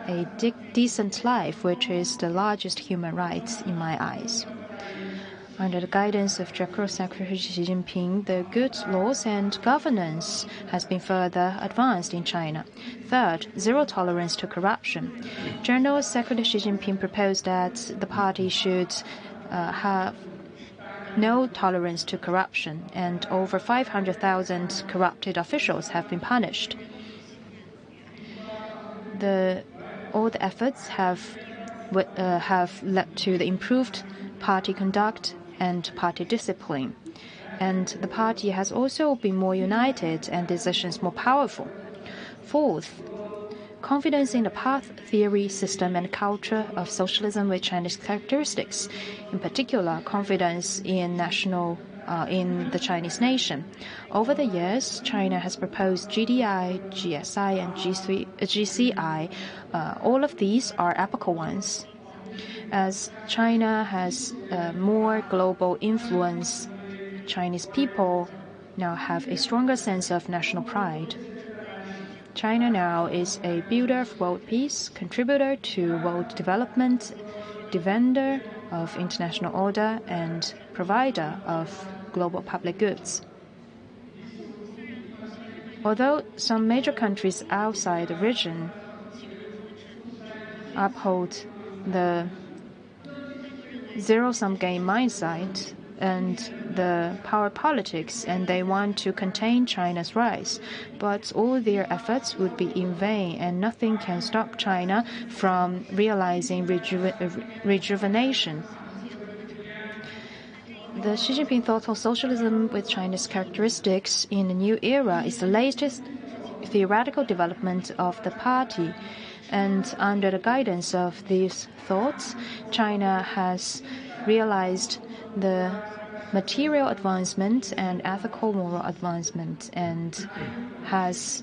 a decent life, which is the largest human right in my eyes. Under the guidance of General Secretary Xi Jinping, the good laws and governance has been further advanced in China. Third, zero tolerance to corruption. General Secretary Xi Jinping proposed that the party should have no tolerance to corruption, and over 500,000 corrupted officials have been punished. All the efforts have led to the improved party conduct and party discipline. And the party has also been more united and decisions more powerful. Fourth, confidence in the path, theory, system, and culture of socialism with Chinese characteristics. In particular, confidence in the Chinese nation. Over the years, China has proposed GDI, GSI, and GCI. All of these are epochal ones. As China has more global influence, Chinese people now have a stronger sense of national pride. China now is a builder of world peace, contributor to world development, defender of international order, and provider of global public goods. Although some major countries outside the region uphold the zero-sum game mindset and the power politics, and they want to contain China's rise. But all their efforts would be in vain, and nothing can stop China from realizing rejuvenation. The Xi Jinping thought of socialism with Chinese characteristics in the new era is the latest theoretical development of the party. And under the guidance of these thoughts, China has realized the material advancement and ethical moral advancement and has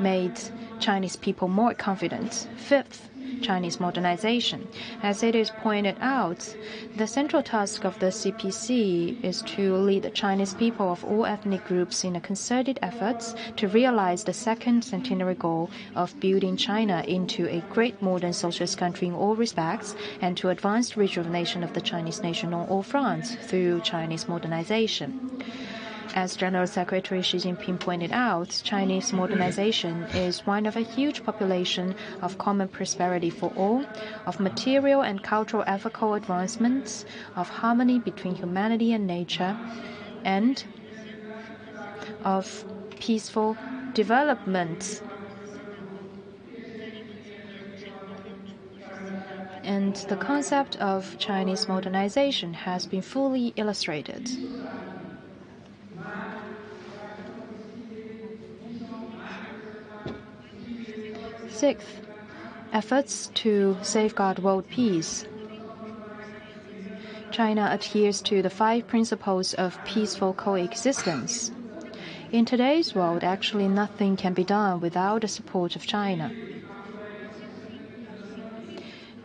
made Chinese people more confident. Fifth, Chinese modernization. As it is pointed out, the central task of the CPC is to lead the Chinese people of all ethnic groups in a concerted effort to realize the second centenary goal of building China into a great modern socialist country in all respects, and to advance the rejuvenation of the Chinese nation on all fronts through Chinese modernization. As General Secretary Xi Jinping pointed out, Chinese modernization is one of a huge population of common prosperity for all, of material and cultural ethical advancements, of harmony between humanity and nature, and of peaceful development. And the concept of Chinese modernization has been fully illustrated. Sixth, efforts to safeguard world peace. China adheres to the 5 principles of peaceful coexistence. In today's world, actually nothing can be done without the support of China.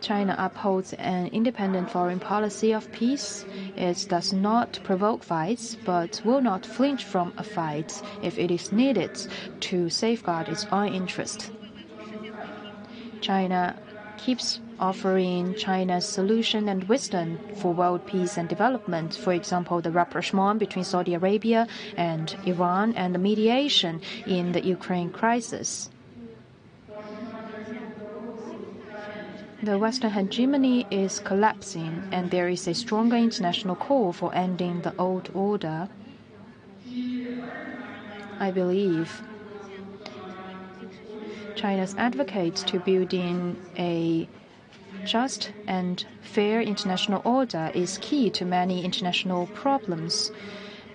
China upholds an independent foreign policy of peace. It does not provoke fights, but will not flinch from a fight if it is needed to safeguard its own interest. China keeps offering China's solution and wisdom for world peace and development. For example, the rapprochement between Saudi Arabia and Iran and the mediation in the Ukraine crisis. The Western hegemony is collapsing, and there is a stronger international call for ending the old order. I believe China's advocate to building a just and fair international order is key to many international problems.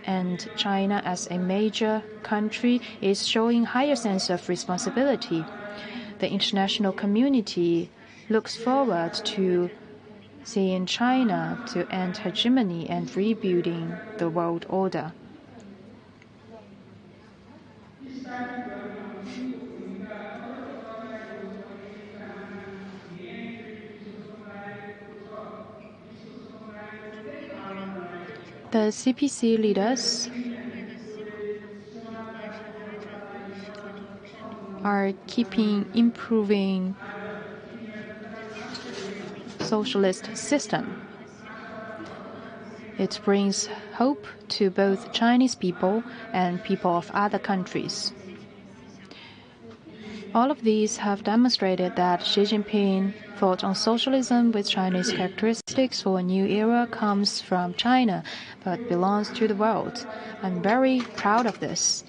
And China, as a major country, is showing higher sense of responsibility. The international community looks forward to seeing China to end hegemony and rebuilding the world order. The CPC leaders are keeping improving socialist system. It brings hope to both Chinese people and people of other countries. All of these have demonstrated that Xi Jinping thought on socialism with Chinese characteristics for a new era comes from China, but belongs to the world. I'm very proud of this,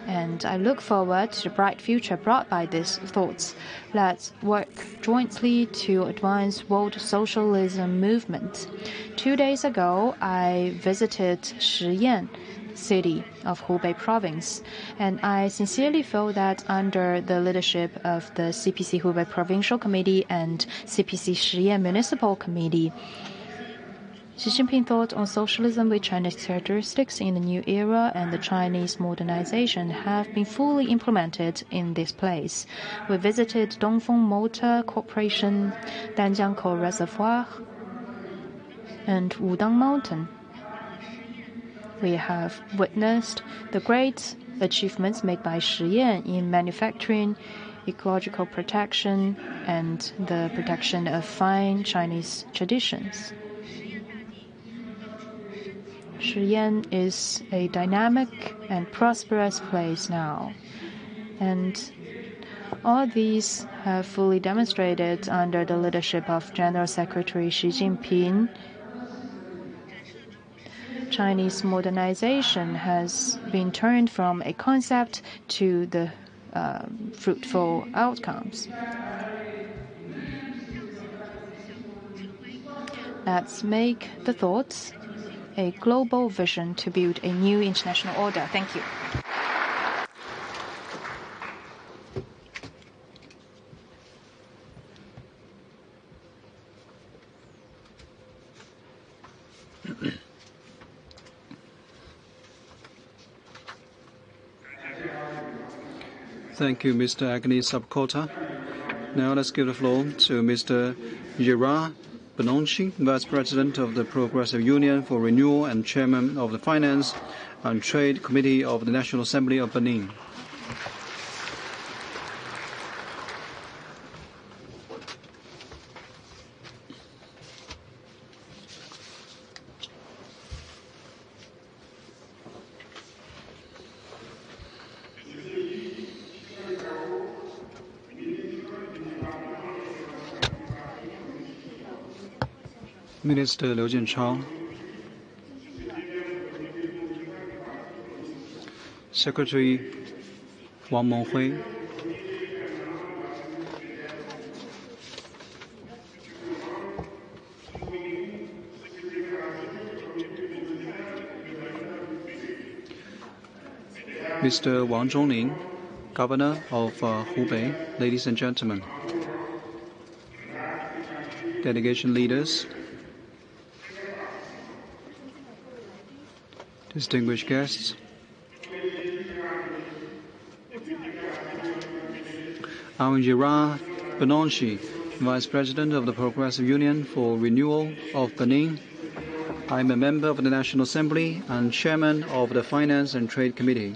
and I look forward to the bright future brought by these thoughts. Let's work jointly to advance world socialism movement. 2 days ago, I visited Shiyan city of Hubei province, and I sincerely feel that under the leadership of the CPC Hubei Provincial Committee and CPC Shiyan Municipal Committee, Xi Jinping thought on socialism with Chinese characteristics in the new era, and the Chinese modernization have been fully implemented in this place. We visited Dongfeng Motor Corporation, Danjiangkou Reservoir, and Wudang Mountain. We have witnessed the great achievements made by Shiyan in manufacturing, ecological protection, and the protection of fine Chinese traditions. Shiyan is a dynamic and prosperous place now, and all these have fully demonstrated under the leadership of General Secretary Xi Jinping. Chinese modernization has been turned from a concept to the fruitful outcomes. Let's make the thoughts a global vision to build a new international order. Thank you. Thank you, Mr. Agni Subkota. Now let's give the floor to Mr. Gerard Benonchi, Vice President of the Progressive Union for Renewal and Chairman of the Finance and Trade Committee of the National Assembly of Benin. Minister Liu Jianchao, Secretary Wang Menghui, Mr. Wang Zhongling, Governor of Hubei, ladies and gentlemen, delegation leaders, distinguished guests, I'm Gerard Benonchi, Vice President of the Progressive Union for Renewal of Benin. I'm a member of the National Assembly and Chairman of the Finance and Trade Committee.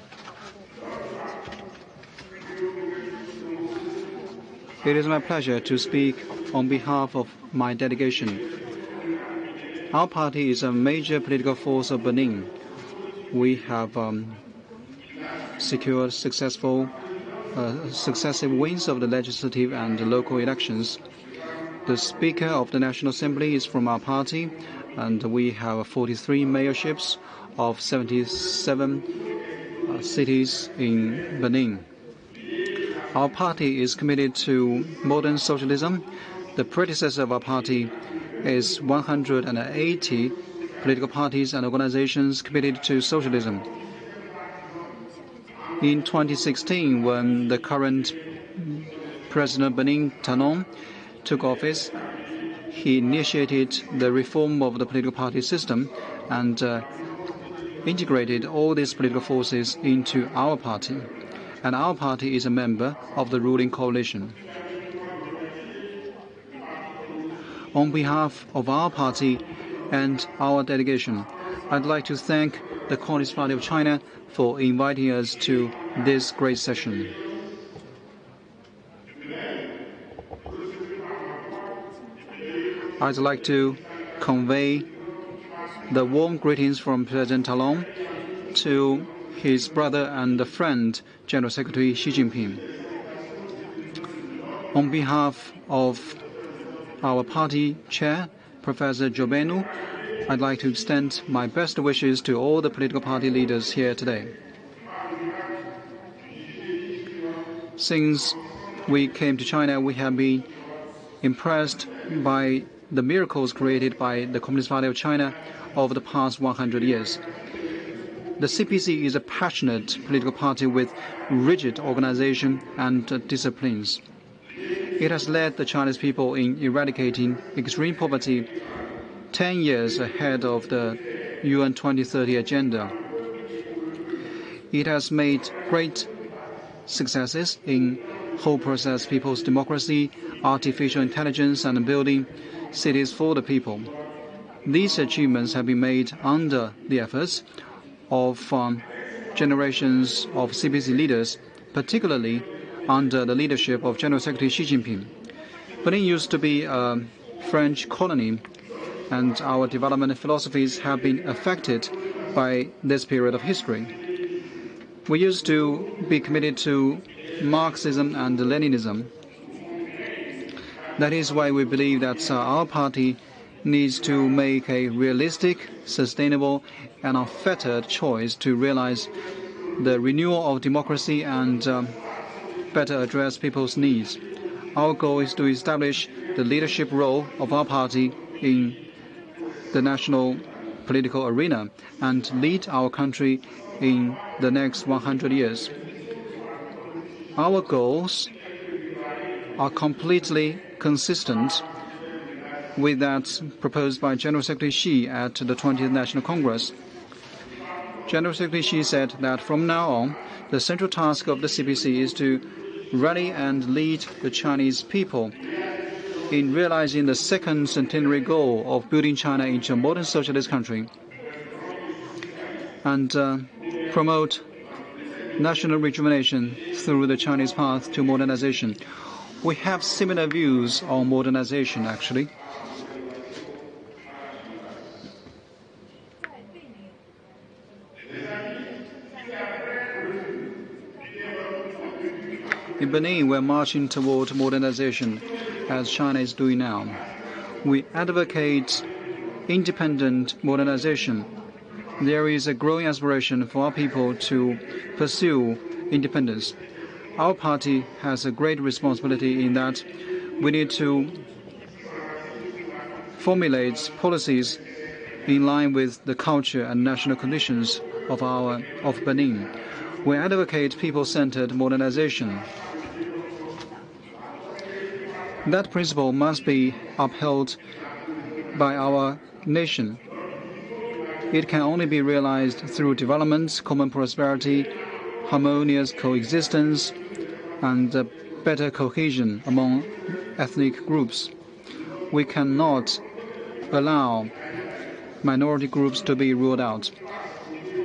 It is my pleasure to speak on behalf of my delegation. Our party is a major political force of Benin. We have secured successive wins of the legislative and the local elections. The Speaker of the National Assembly is from our party, and we have 43 mayorships of 77 cities in Benin. Our party is committed to modern socialism. The predecessor of our party is 180 political parties and organizations committed to socialism. In 2016, when the current President of Benin, Talon, took office, he initiated the reform of the political party system and integrated all these political forces into our party. And our party is a member of the ruling coalition. On behalf of our party and our delegation, I'd like to thank the Communist Party of China for inviting us to this great session. I'd like to convey the warm greetings from President Talon to his brother and friend, General Secretary Xi Jinping. On behalf of our party chair, Professor Jobenu, I'd like to extend my best wishes to all the political party leaders here today. Since we came to China, we have been impressed by the miracles created by the Communist Party of China over the past 100 years. The CPC is a passionate political party with rigid organization and disciplines. It has led the Chinese people in eradicating extreme poverty 10 years ahead of the UN 2030 agenda. It has made great successes in whole process people's democracy, artificial intelligence, and building cities for the people. These achievements have been made under the efforts of generations of CPC leaders, particularly under the leadership of General Secretary Xi Jinping. Benin used to be a French colony, and our development philosophies have been affected by this period of history. We used to be committed to Marxism and Leninism. That is why we believe that our party needs to make a realistic, sustainable, and unfettered choice to realize the renewal of democracy and better address people's needs. Our goal is to establish the leadership role of our party in the national political arena and lead our country in the next 100 years. Our goals are completely consistent with that proposed by General Secretary Xi at the 20th National Congress. General Secretary Xi said that from now on, the central task of the CPC is to rally and lead the Chinese people in realizing the second centenary goal of building China into a modern socialist country and promote national rejuvenation through the Chinese path to modernization. We have similar views on modernization, actually. In Benin, we're marching toward modernization, as China is doing now. We advocate independent modernization. There is a growing aspiration for our people to pursue independence. Our party has a great responsibility in that we need to formulate policies in line with the culture and national conditions of Benin. We advocate people-centered modernization. That principle must be upheld by our nation. It can only be realized through development, common prosperity, harmonious coexistence, and better cohesion among ethnic groups. We cannot allow minority groups to be ruled out.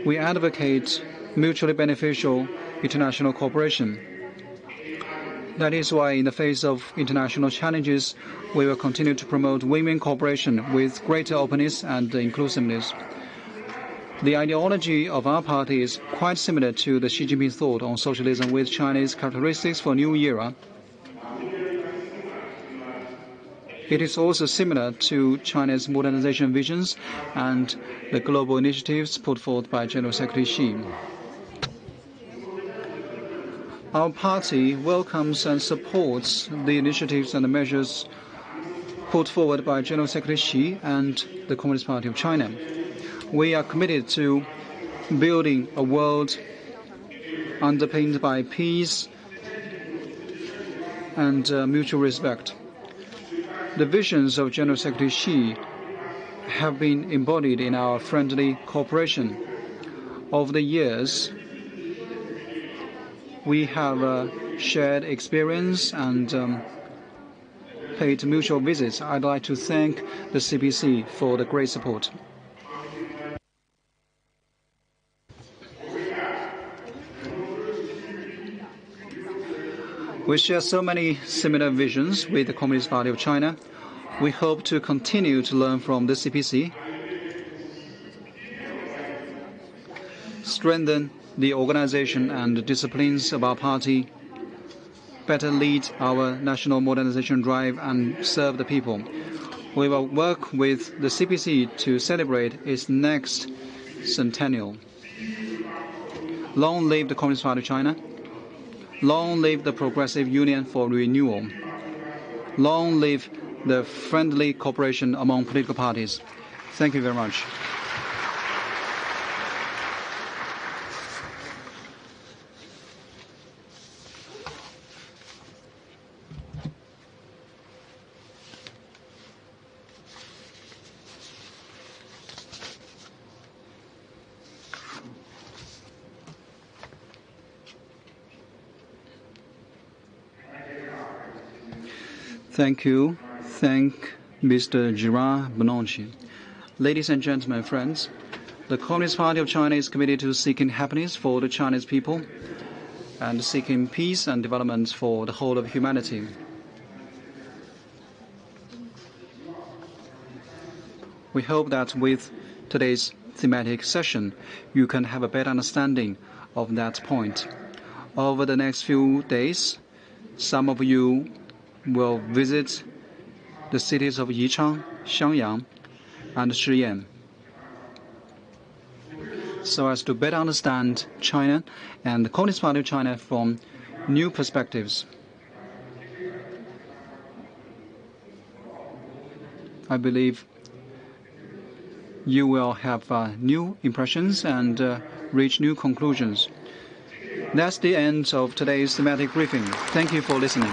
We advocate mutually beneficial international cooperation. That is why, in the face of international challenges, we will continue to promote win-win cooperation with greater openness and inclusiveness. The ideology of our party is quite similar to the Xi Jinping thought on socialism with Chinese characteristics for a new era. It is also similar to China's modernization visions and the global initiatives put forth by General Secretary Xi. Our party welcomes and supports the initiatives and the measures put forward by General Secretary Xi and the Communist Party of China. We are committed to building a world underpinned by peace and mutual respect. The visions of General Secretary Xi have been embodied in our friendly cooperation. Over the years, we have shared experience and paid mutual visits. I'd like to thank the CPC for the great support. We share so many similar visions with the Communist Party of China. We hope to continue to learn from the CPC, strengthen the organization and disciplines of our party, better lead our national modernization drive and serve the people. We will work with the CPC to celebrate its next centennial. Long live the Communist Party of China. Long live the Progressive Union for Renewal. Long live the friendly cooperation among political parties. Thank you very much. Thank you. Thank Mr. Gerard Bonanci. Ladies and gentlemen, friends, the Communist Party of China is committed to seeking happiness for the Chinese people and seeking peace and development for the whole of humanity. We hope that with today's thematic session, you can have a better understanding of that point. Over the next few days, some of you will visit the cities of Yichang, Xiangyang, and Shiyan, so as to better understand China and the Communist Party of China from new perspectives. I believe you will have new impressions and reach new conclusions. That's the end of today's thematic briefing. Thank you for listening.